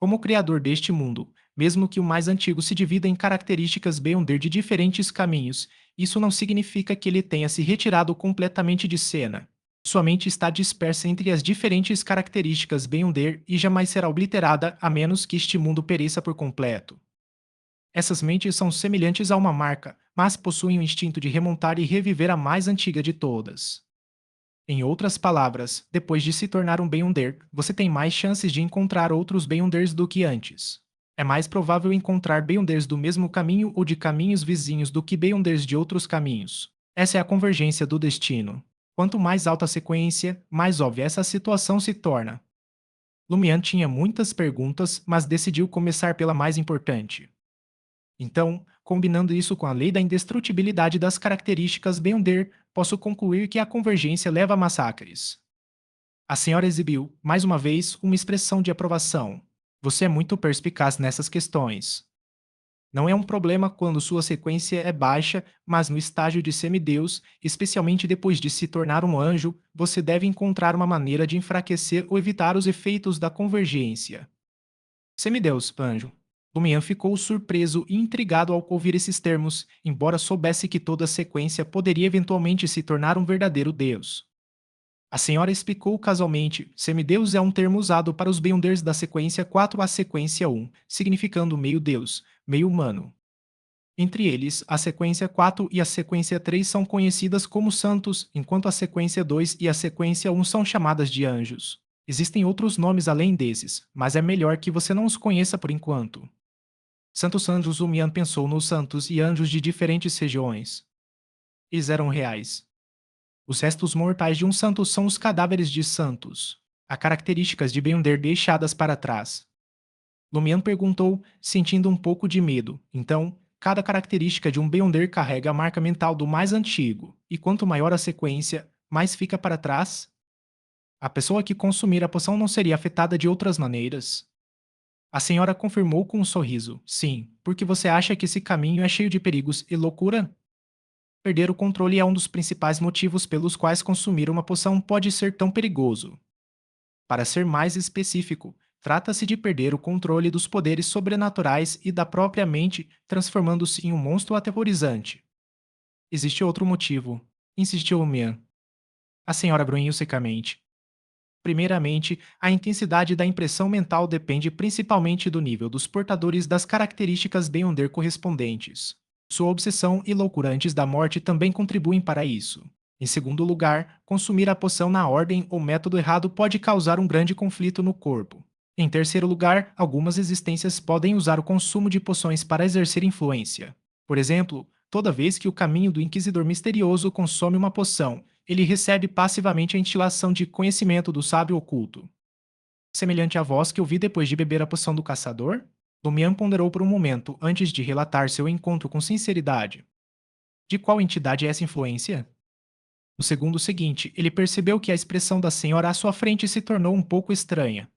Como criador deste mundo, mesmo que o mais antigo se divida em características Beyonder de diferentes caminhos, isso não significa que ele tenha se retirado completamente de cena. Sua mente está dispersa entre as diferentes características Beyonder e jamais será obliterada a menos que este mundo pereça por completo. Essas mentes são semelhantes a uma marca, mas possuem o instinto de remontar e reviver a mais antiga de todas. Em outras palavras, depois de se tornar um Beyonder, você tem mais chances de encontrar outros Beyonders do que antes. É mais provável encontrar Beyonders do mesmo caminho ou de caminhos vizinhos do que Beyonders de outros caminhos. Essa é a convergência do destino. Quanto mais alta a sequência, mais óbvia essa situação se torna. Lumian tinha muitas perguntas, mas decidiu começar pela mais importante. Então, combinando isso com a lei da indestrutibilidade das características Beyonder, posso concluir que a convergência leva a massacres. A senhora exibiu, mais uma vez, uma expressão de aprovação. Você é muito perspicaz nessas questões. Não é um problema quando sua sequência é baixa, mas no estágio de semideus, especialmente depois de se tornar um anjo, você deve encontrar uma maneira de enfraquecer ou evitar os efeitos da convergência. Semideus, anjo. Lumian ficou surpreso e intrigado ao ouvir esses termos, embora soubesse que toda sequência poderia eventualmente se tornar um verdadeiro deus. A senhora explicou casualmente: semideus é um termo usado para os Beyonders da sequência 4 à sequência 1, significando meio-deus, meio-humano. Entre eles, a sequência 4 e a sequência 3 são conhecidas como santos, enquanto a sequência 2 e a sequência 1 são chamadas de anjos. Existem outros nomes além desses, mas é melhor que você não os conheça por enquanto. Santos Anjos Lumian pensou nos santos e anjos de diferentes regiões. Eles eram reais. Os restos mortais de um santo são os cadáveres de santos. Há características de Beyonder deixadas para trás. Lumian perguntou, sentindo um pouco de medo. Então, cada característica de um Beyonder carrega a marca mental do mais antigo, e quanto maior a sequência, mais fica para trás. A pessoa que consumir a poção não seria afetada de outras maneiras. A senhora confirmou com um sorriso. Sim, porque você acha que esse caminho é cheio de perigos e loucura? Perder o controle é um dos principais motivos pelos quais consumir uma poção pode ser tão perigoso. Para ser mais específico, trata-se de perder o controle dos poderes sobrenaturais e da própria mente, transformando-se em um monstro aterrorizante. Existe outro motivo, insistiu Mian. A senhora grunhiu secamente. Primeiramente, a intensidade da impressão mental depende principalmente do nível dos portadores das características Beyonder correspondentes. Sua obsessão e loucura antes da morte também contribuem para isso. Em segundo lugar, consumir a poção na ordem ou método errado pode causar um grande conflito no corpo. Em terceiro lugar, algumas existências podem usar o consumo de poções para exercer influência. Por exemplo, toda vez que o caminho do Inquisidor Misterioso consome uma poção, ele recebe passivamente a instilação de conhecimento do sábio oculto. Semelhante à voz que ouvi depois de beber a poção do caçador? Lumian ponderou por um momento antes de relatar seu encontro com sinceridade. De qual entidade é essa influência? No segundo seguinte, ele percebeu que a expressão da senhora à sua frente se tornou um pouco estranha.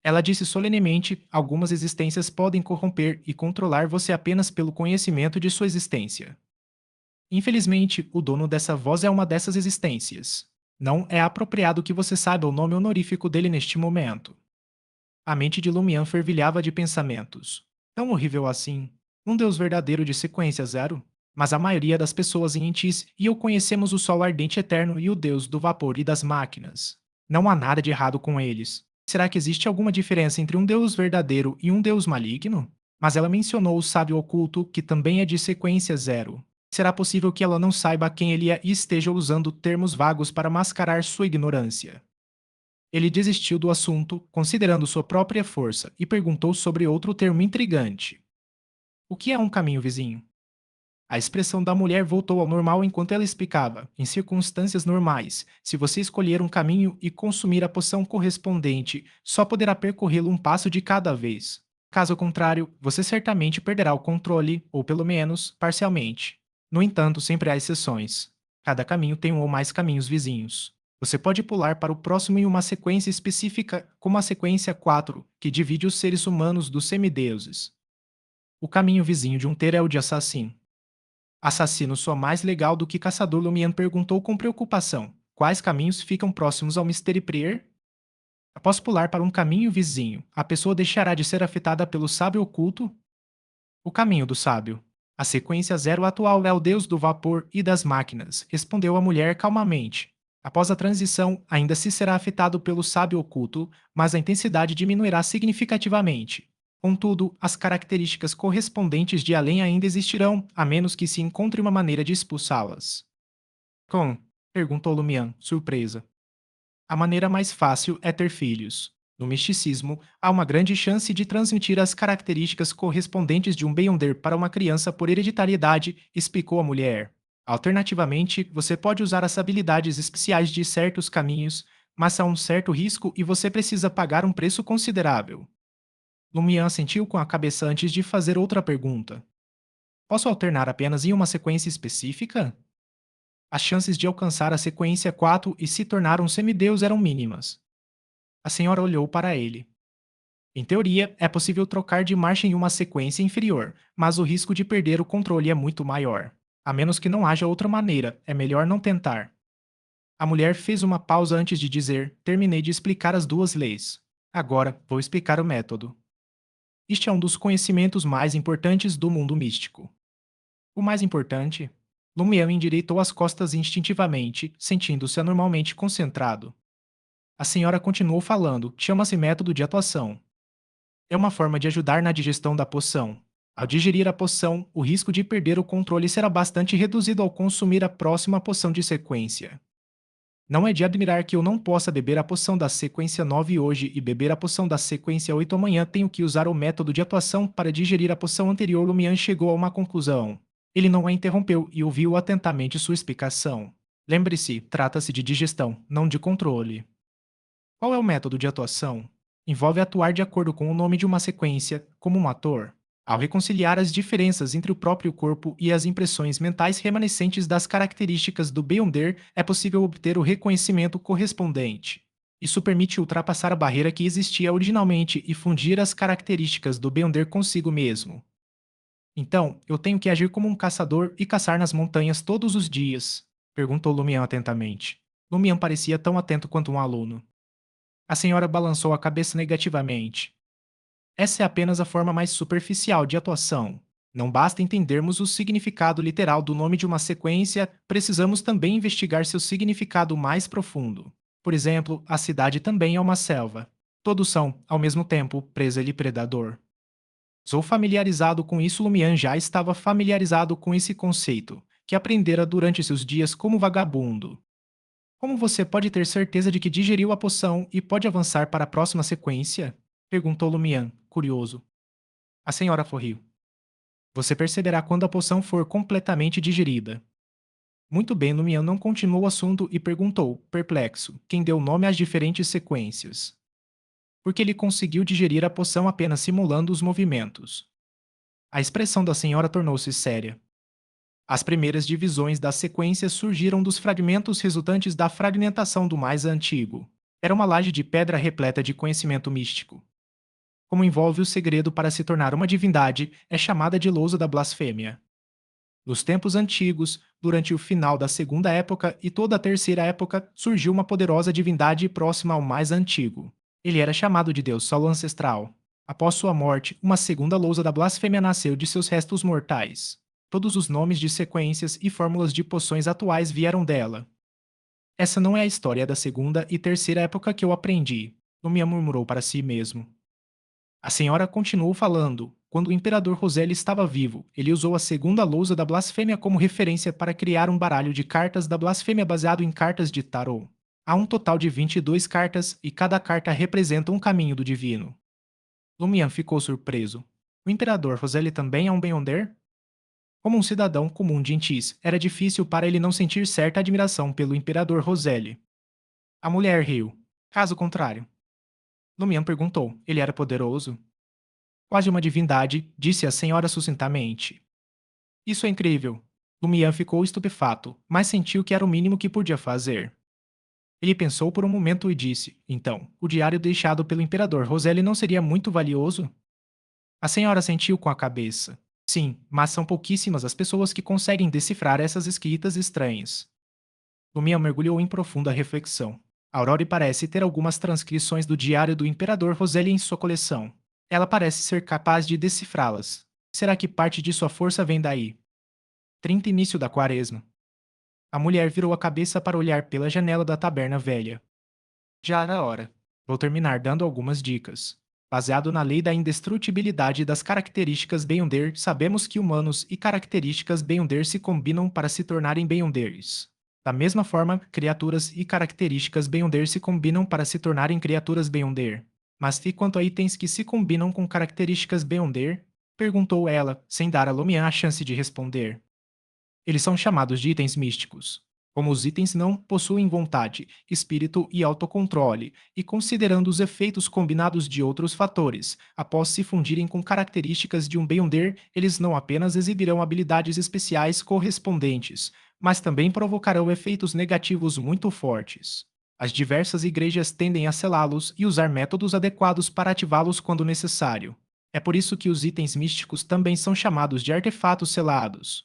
Ela disse solenemente: algumas existências podem corromper e controlar você apenas pelo conhecimento de sua existência. Infelizmente, o dono dessa voz é uma dessas existências. Não é apropriado que você saiba o nome honorífico dele neste momento. A mente de Lumian fervilhava de pensamentos. Tão horrível assim. Um Deus verdadeiro de sequência zero? Mas a maioria das pessoas em Entis e eu conhecemos o Sol ardente eterno e o Deus do vapor e das máquinas. Não há nada de errado com eles. Será que existe alguma diferença entre um Deus verdadeiro e um Deus maligno? Mas ela mencionou o sábio oculto, que também é de sequência zero. Será possível que ela não saiba quem ele é e esteja usando termos vagos para mascarar sua ignorância? Ele desistiu do assunto, considerando sua própria força, e perguntou sobre outro termo intrigante. O que é um caminho vizinho? A expressão da mulher voltou ao normal enquanto ela explicava, em circunstâncias normais, se você escolher um caminho e consumir a poção correspondente, só poderá percorrê-lo um passo de cada vez. Caso contrário, você certamente perderá o controle, ou pelo menos, parcialmente. No entanto, sempre há exceções. Cada caminho tem um ou mais caminhos vizinhos. Você pode pular para o próximo em uma sequência específica, como a sequência 4, que divide os seres humanos dos semideuses. O caminho vizinho de um ter é o de assassino. Assassino soa mais legal do que caçador, Lumian perguntou com preocupação. Quais caminhos ficam próximos ao Mystery Prayer? Após pular para um caminho vizinho, a pessoa deixará de ser afetada pelo sábio oculto? O caminho do sábio. A sequência zero atual é o deus do vapor e das máquinas, respondeu a mulher calmamente. Após a transição, ainda se será afetado pelo sábio oculto, mas a intensidade diminuirá significativamente. Contudo, as características correspondentes de além ainda existirão, a menos que se encontre uma maneira de expulsá-las. Com? Perguntou Lumian, surpresa. A maneira mais fácil é ter filhos. No misticismo, há uma grande chance de transmitir as características correspondentes de um Beyonder para uma criança por hereditariedade, explicou a mulher. Alternativamente, você pode usar as habilidades especiais de certos caminhos, mas há um certo risco e você precisa pagar um preço considerável. Lumian sentiu com a cabeça antes de fazer outra pergunta. Posso alternar apenas em uma sequência específica? As chances de alcançar a sequência 4 e se tornar um semideus eram mínimas. A senhora olhou para ele. Em teoria, é possível trocar de marcha em uma sequência inferior, mas o risco de perder o controle é muito maior. A menos que não haja outra maneira, é melhor não tentar. A mulher fez uma pausa antes de dizer: terminei de explicar as duas leis. Agora, vou explicar o método. Este é um dos conhecimentos mais importantes do mundo místico. O mais importante? Lumiel endireitou as costas instintivamente, sentindo-se anormalmente concentrado. A senhora continuou falando: chama-se método de atuação. É uma forma de ajudar na digestão da poção. Ao digerir a poção, o risco de perder o controle será bastante reduzido ao consumir a próxima poção de sequência. Não é de admirar que eu não possa beber a poção da sequência 9 hoje e beber a poção da sequência 8 amanhã. Tenho que usar o método de atuação para digerir a poção anterior. Lumian chegou a uma conclusão. Ele não a interrompeu e ouviu atentamente sua explicação. Lembre-se, trata-se de digestão, não de controle. Qual é o método de atuação? Envolve atuar de acordo com o nome de uma sequência, como um ator. Ao reconciliar as diferenças entre o próprio corpo e as impressões mentais remanescentes das características do Beyonder, é possível obter o reconhecimento correspondente. Isso permite ultrapassar a barreira que existia originalmente e fundir as características do Beyonder consigo mesmo. Então, eu tenho que agir como um caçador e caçar nas montanhas todos os dias? Perguntou Lumian atentamente. Lumian parecia tão atento quanto um aluno. A senhora balançou a cabeça negativamente. Essa é apenas a forma mais superficial de atuação. Não basta entendermos o significado literal do nome de uma sequência, precisamos também investigar seu significado mais profundo. Por exemplo, a cidade também é uma selva. Todos são, ao mesmo tempo, presa e predador. Sou familiarizado com isso. Lumian já estava familiarizado com esse conceito, que aprendera durante seus dias como vagabundo. Como você pode ter certeza de que digeriu a poção e pode avançar para a próxima sequência? Perguntou Lumian, curioso. A senhora sorriu. Você perceberá quando a poção for completamente digerida. Muito bem, Lumian não continuou o assunto e perguntou, perplexo, quem deu nome às diferentes sequências. Porque ele conseguiu digerir a poção apenas simulando os movimentos. A expressão da senhora tornou-se séria. As primeiras divisões das sequências surgiram dos fragmentos resultantes da fragmentação do mais antigo. Era uma laje de pedra repleta de conhecimento místico. Como envolve o segredo para se tornar uma divindade, é chamada de lousa da blasfêmia. Nos tempos antigos, durante o final da Segunda Época e toda a Terceira Época, surgiu uma poderosa divindade próxima ao mais antigo. Ele era chamado de Deus Sol Ancestral. Após sua morte, uma segunda lousa da blasfêmia nasceu de seus restos mortais. Todos os nomes de sequências e fórmulas de poções atuais vieram dela. Essa não é a história da Segunda e Terceira Época que eu aprendi, Lumia murmurou para si mesmo. A senhora continuou falando. Quando o imperador Roseli estava vivo, ele usou a segunda lousa da blasfêmia como referência para criar um baralho de cartas da blasfêmia baseado em cartas de tarô. Há um total de 22 cartas e cada carta representa um caminho do divino. Lumian ficou surpreso. O imperador Roseli também é um Beyonder? Como um cidadão comum de Intis, era difícil para ele não sentir certa admiração pelo imperador Roseli. A mulher riu. Caso contrário. Lumian perguntou: ele era poderoso? Quase uma divindade, disse a senhora sucintamente. Isso é incrível. Lumian ficou estupefato, mas sentiu que era o mínimo que podia fazer. Ele pensou por um momento e disse: então, o diário deixado pelo imperador Roseli não seria muito valioso? A senhora sentiu com a cabeça. Sim, mas são pouquíssimas as pessoas que conseguem decifrar essas escritas estranhas. Lumian mergulhou em profunda reflexão. Aurore parece ter algumas transcrições do diário do imperador Roseli em sua coleção. Ela parece ser capaz de decifrá-las. Será que parte de sua força vem daí? 30 Início da quaresma. A mulher virou a cabeça para olhar pela janela da taberna velha. Já era hora. Vou terminar dando algumas dicas. Baseado na lei da indestrutibilidade das características Beyonder, sabemos que humanos e características Beyonder se combinam para se tornarem Beyonders. Da mesma forma, criaturas e características Beyonder se combinam para se tornarem criaturas Beyonder. Mas e quanto a itens que se combinam com características Beyonder? Perguntou ela, sem dar a Lumian a chance de responder. Eles são chamados de itens místicos. Como os itens não possuem vontade, espírito e autocontrole, e considerando os efeitos combinados de outros fatores, após se fundirem com características de um Beyonder, eles não apenas exibirão habilidades especiais correspondentes, mas também provocarão efeitos negativos muito fortes. As diversas igrejas tendem a selá-los e usar métodos adequados para ativá-los quando necessário. É por isso que os itens místicos também são chamados de artefatos selados.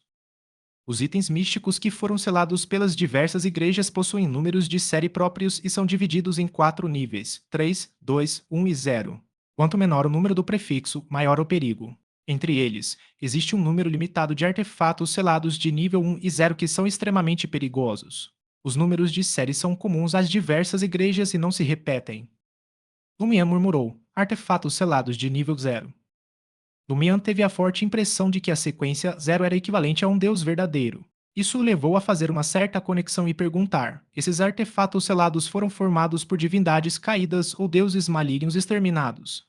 Os itens místicos que foram selados pelas diversas igrejas possuem números de série próprios e são divididos em 4 níveis: 3, 2, 1 e 0. Quanto menor o número do prefixo, maior o perigo. Entre eles, existe um número limitado de artefatos selados de nível 1 e 0 que são extremamente perigosos. Os números de série são comuns às diversas igrejas e não se repetem. Lumian murmurou: artefatos selados de nível 0. Lumian teve a forte impressão de que a sequência 0 era equivalente a um deus verdadeiro. Isso o levou a fazer uma certa conexão e perguntar: esses artefatos selados foram formados por divindades caídas ou deuses malignos exterminados?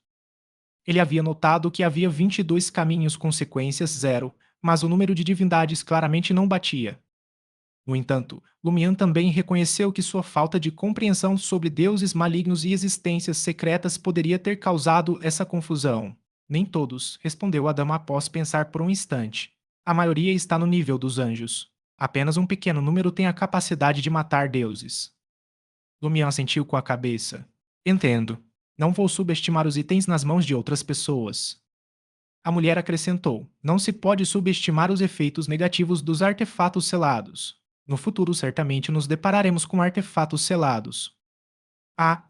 Ele havia notado que havia 22 caminhos com sequências 0, mas o número de divindades claramente não batia. No entanto, Lumian também reconheceu que sua falta de compreensão sobre deuses malignos e existências secretas poderia ter causado essa confusão. Nem todos, respondeu a dama após pensar por um instante. A maioria está no nível dos anjos. Apenas um pequeno número tem a capacidade de matar deuses. Lumian assentiu com a cabeça. Entendo. Não vou subestimar os itens nas mãos de outras pessoas. A mulher acrescentou: não se pode subestimar os efeitos negativos dos artefatos selados. No futuro, certamente nos depararemos com artefatos selados.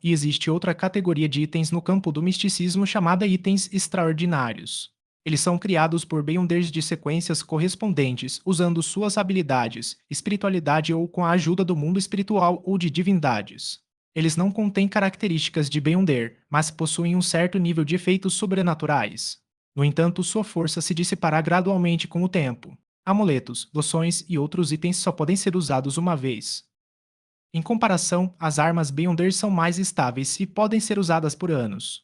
E existe outra categoria de itens no campo do misticismo chamada itens extraordinários. Eles são criados por Beyonders de sequências correspondentes, usando suas habilidades, espiritualidade ou com a ajuda do mundo espiritual ou de divindades. Eles não contêm características de Beyonder, mas possuem um certo nível de efeitos sobrenaturais. No entanto, sua força se dissipará gradualmente com o tempo. Amuletos, loções e outros itens só podem ser usados uma vez. Em comparação, as armas Beyonder são mais estáveis e podem ser usadas por anos.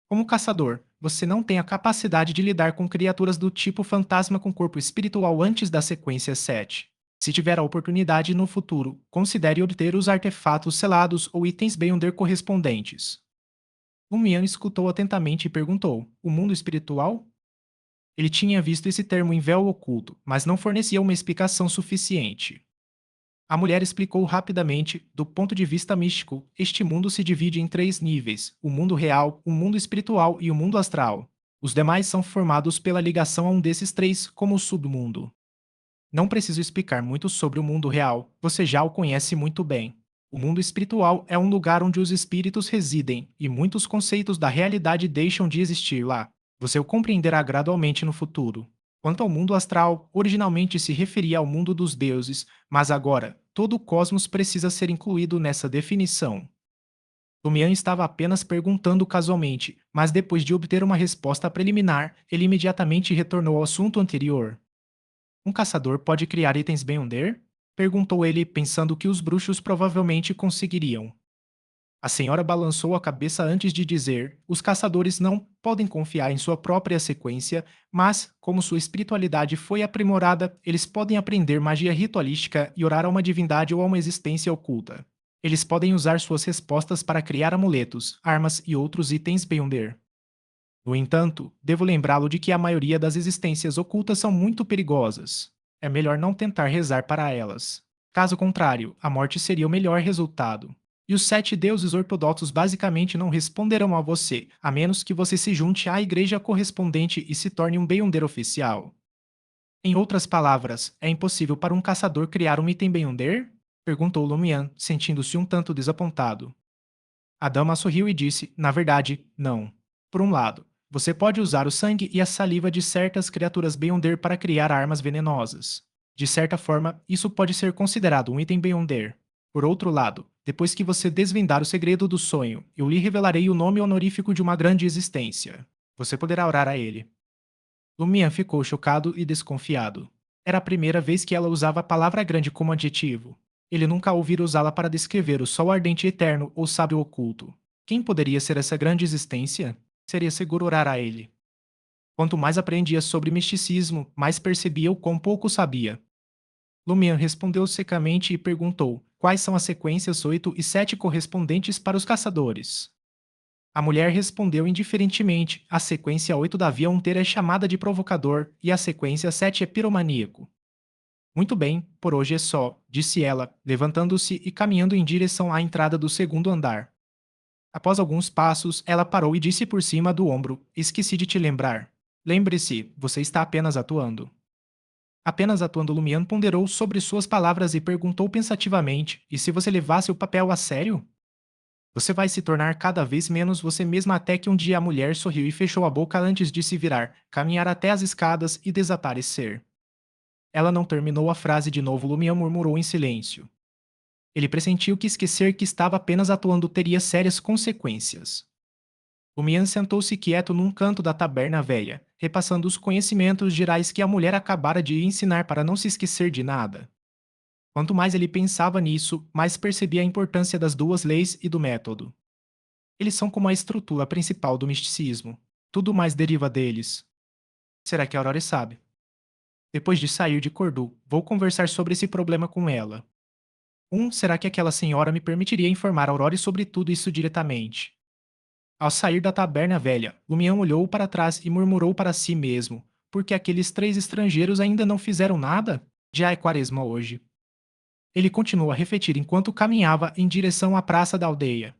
Como caçador, você não tem a capacidade de lidar com criaturas do tipo fantasma com corpo espiritual antes da sequência 7. Se tiver a oportunidade no futuro, considere obter os artefatos selados ou itens Beyonder correspondentes. Lumian escutou atentamente e perguntou: o mundo espiritual? Ele tinha visto esse termo em Véu Oculto, mas não fornecia uma explicação suficiente. A mulher explicou rapidamente: do ponto de vista místico, este mundo se divide em 3 níveis: o mundo real, o mundo espiritual e o mundo astral. Os demais são formados pela ligação a um desses três, como o submundo. Não preciso explicar muito sobre o mundo real, você já o conhece muito bem. O mundo espiritual é um lugar onde os espíritos residem, e muitos conceitos da realidade deixam de existir lá. Você o compreenderá gradualmente no futuro. Quanto ao mundo astral, originalmente se referia ao mundo dos deuses, mas agora, todo o cosmos precisa ser incluído nessa definição. Lumian estava apenas perguntando casualmente, mas depois de obter uma resposta preliminar, ele imediatamente retornou ao assunto anterior. Um caçador pode criar itens Beyonder? Perguntou ele, pensando que os bruxos provavelmente conseguiriam. A senhora balançou a cabeça antes de dizer: os caçadores não podem confiar em sua própria sequência, mas, como sua espiritualidade foi aprimorada, eles podem aprender magia ritualística e orar a uma divindade ou a uma existência oculta. Eles podem usar suas respostas para criar amuletos, armas e outros itens Beyonder. No entanto, devo lembrá-lo de que a maioria das existências ocultas são muito perigosas. É melhor não tentar rezar para elas. Caso contrário, a morte seria o melhor resultado. E os 7 deuses ortodoxos basicamente não responderão a você, a menos que você se junte à igreja correspondente e se torne um Beyonder oficial. Em outras palavras, é impossível para um caçador criar um item Beyonder? Perguntou Lumian, sentindo-se um tanto desapontado. A dama sorriu e disse: na verdade, não. Por um lado, você pode usar o sangue e a saliva de certas criaturas Beyonder para criar armas venenosas. De certa forma, isso pode ser considerado um item Beyonder. Por outro lado, depois que você desvendar o segredo do sonho, eu lhe revelarei o nome honorífico de uma grande existência. Você poderá orar a ele. Lumian ficou chocado e desconfiado. Era a primeira vez que ela usava a palavra grande como adjetivo. Ele nunca a ouvira usá-la para descrever o sol ardente eterno ou sábio oculto. Quem poderia ser essa grande existência? Seria seguro orar a ele. Quanto mais aprendia sobre misticismo, mais percebia o quão pouco sabia. Lumian respondeu secamente e perguntou: quais são as sequências 8 e 7 correspondentes para os caçadores? A mulher respondeu indiferentemente: a sequência 8 da Via Unter é chamada de provocador e a sequência 7 é piromaníaco. Muito bem, por hoje é só, disse ela, levantando-se e caminhando em direção à entrada do segundo andar. Após alguns passos, ela parou e disse por cima do ombro: esqueci de te lembrar. Lembre-se, você está apenas atuando. Apenas atuando, Lumian ponderou sobre suas palavras e perguntou pensativamente: e se você levasse o papel a sério? Você vai se tornar cada vez menos você mesma até que um dia a mulher sorriu e fechou a boca antes de se virar, caminhar até as escadas e desaparecer. Ela não terminou a frase de novo, Lumian murmurou em silêncio. Ele pressentiu que esquecer que estava apenas atuando teria sérias consequências. Lumian sentou-se quieto num canto da taberna velha, repassando os conhecimentos gerais que a mulher acabara de ensinar para não se esquecer de nada. Quanto mais ele pensava nisso, mais percebia a importância das duas leis e do método. Eles são como a estrutura principal do misticismo. Tudo mais deriva deles. Será que a Aurora sabe? Depois de sair de Cordu, vou conversar sobre esse problema com ela. Será que aquela senhora me permitiria informar a Aurora sobre tudo isso diretamente? Ao sair da taberna velha, Lumião olhou para trás e murmurou para si mesmo: porque aqueles 3 estrangeiros ainda não fizeram nada? Já é quaresma hoje. Ele continuou a refletir enquanto caminhava em direção à praça da aldeia.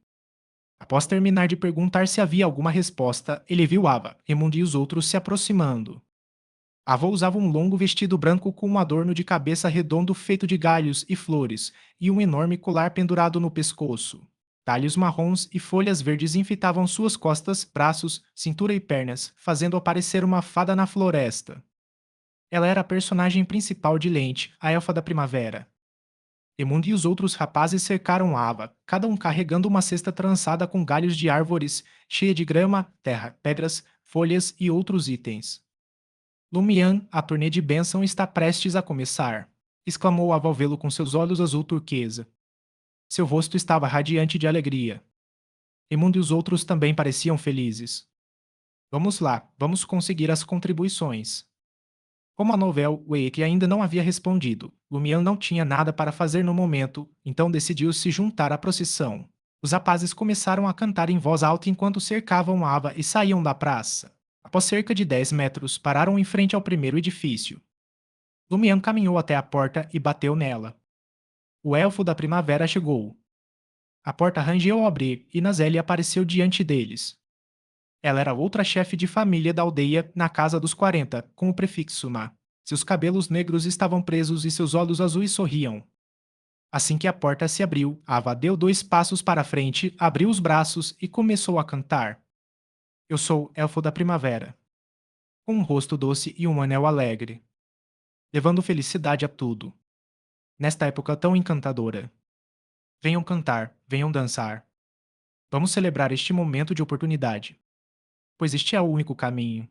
Após terminar de perguntar se havia alguma resposta, ele viu Ava, Emund e os outros se aproximando. Ava usava um longo vestido branco com um adorno de cabeça redondo feito de galhos e flores, e um enorme colar pendurado no pescoço. Talhos marrons e folhas verdes enfeitavam suas costas, braços, cintura e pernas, fazendo-a parecer uma fada na floresta. Ela era a personagem principal de Lente, a elfa da primavera. Emund e os outros rapazes cercaram Ava, cada um carregando uma cesta trançada com galhos de árvores, cheia de grama, terra, pedras, folhas e outros itens. Lumian, a turnê de bênção está prestes a começar, exclamou Ava ao vê-lo com seus olhos azul turquesa. Seu rosto estava radiante de alegria. Emund e os outros também pareciam felizes. Vamos lá, vamos conseguir as contribuições. Como a Novel Wake ainda não havia respondido, Lumian não tinha nada para fazer no momento, então decidiu se juntar à procissão. Os rapazes começaram a cantar em voz alta enquanto cercavam Ava e saíam da praça. Após cerca de 10 metros, pararam em frente ao primeiro edifício. Lumian caminhou até a porta e bateu nela. O elfo da primavera chegou. A porta rangeu ao abrir e Nazeli apareceu diante deles. Ela era outra chefe de família da aldeia na casa dos 40, com o prefixo Ma. Seus cabelos negros estavam presos e seus olhos azuis sorriam. Assim que a porta se abriu, Ava deu 2 passos para a frente, abriu os braços e começou a cantar. Eu sou elfo da primavera, com um rosto doce e um anel alegre, levando felicidade a tudo. Nesta época tão encantadora. Venham cantar, venham dançar. Vamos celebrar este momento de oportunidade, pois este é o único caminho.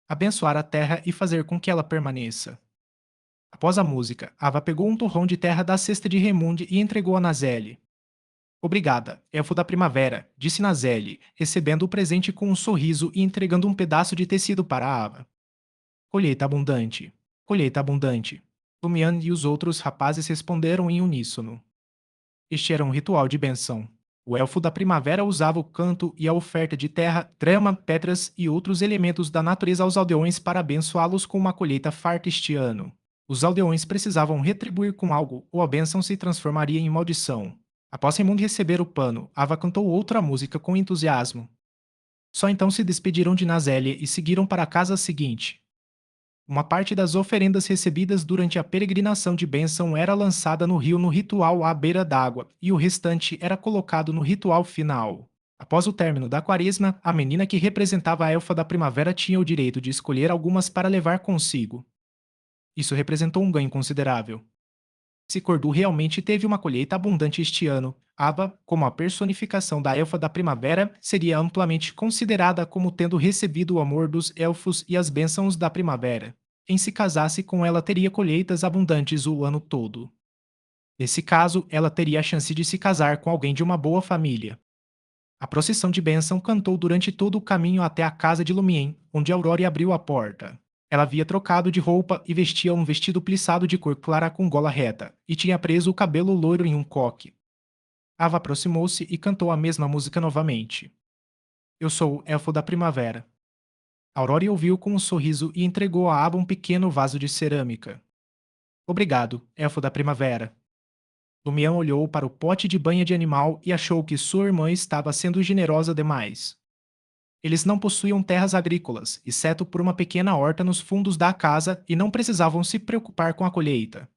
Abençoar a terra e fazer com que ela permaneça. Após a música, Ava pegou um torrão de terra da cesta de Remunde e entregou a Nazelle. Obrigada, elfo da primavera, disse Nazelle, recebendo o presente com um sorriso e entregando um pedaço de tecido para Ava. Colheita abundante. Colheita abundante. Lumian e os outros rapazes responderam em uníssono. Este era um ritual de benção. O elfo da primavera usava o canto e a oferta de terra, trama, pedras e outros elementos da natureza aos aldeões para abençoá-los com uma colheita farta este ano. Os aldeões precisavam retribuir com algo ou a bênção se transformaria em maldição. Após Raimundo receber o pano, Ava cantou outra música com entusiasmo. Só então se despediram de Nazélia e seguiram para a casa seguinte. Uma parte das oferendas recebidas durante a peregrinação de bênção era lançada no rio no ritual à beira d'água, e o restante era colocado no ritual final. Após o término da quaresma, a menina que representava a elfa da primavera tinha o direito de escolher algumas para levar consigo. Isso representou um ganho considerável. Se Cordu realmente teve uma colheita abundante este ano, Aba, como a personificação da elfa da primavera, seria amplamente considerada como tendo recebido o amor dos elfos e as bênçãos da primavera. Quem se casasse com ela teria colheitas abundantes o ano todo. Nesse caso, ela teria a chance de se casar com alguém de uma boa família. A procissão de bênção cantou durante todo o caminho até a casa de Lumien, onde Aurore abriu a porta. Ela havia trocado de roupa e vestia um vestido plissado de cor clara com gola reta, e tinha preso o cabelo loiro em um coque. Ava aproximou-se e cantou a mesma música novamente. Eu sou o elfo da primavera. Aurore ouviu com um sorriso e entregou a Ava um pequeno vaso de cerâmica. Obrigado, elfo da primavera. Lumião olhou para o pote de banha de animal e achou que sua irmã estava sendo generosa demais. Eles não possuíam terras agrícolas, exceto por uma pequena horta nos fundos da casa, e não precisavam se preocupar com a colheita.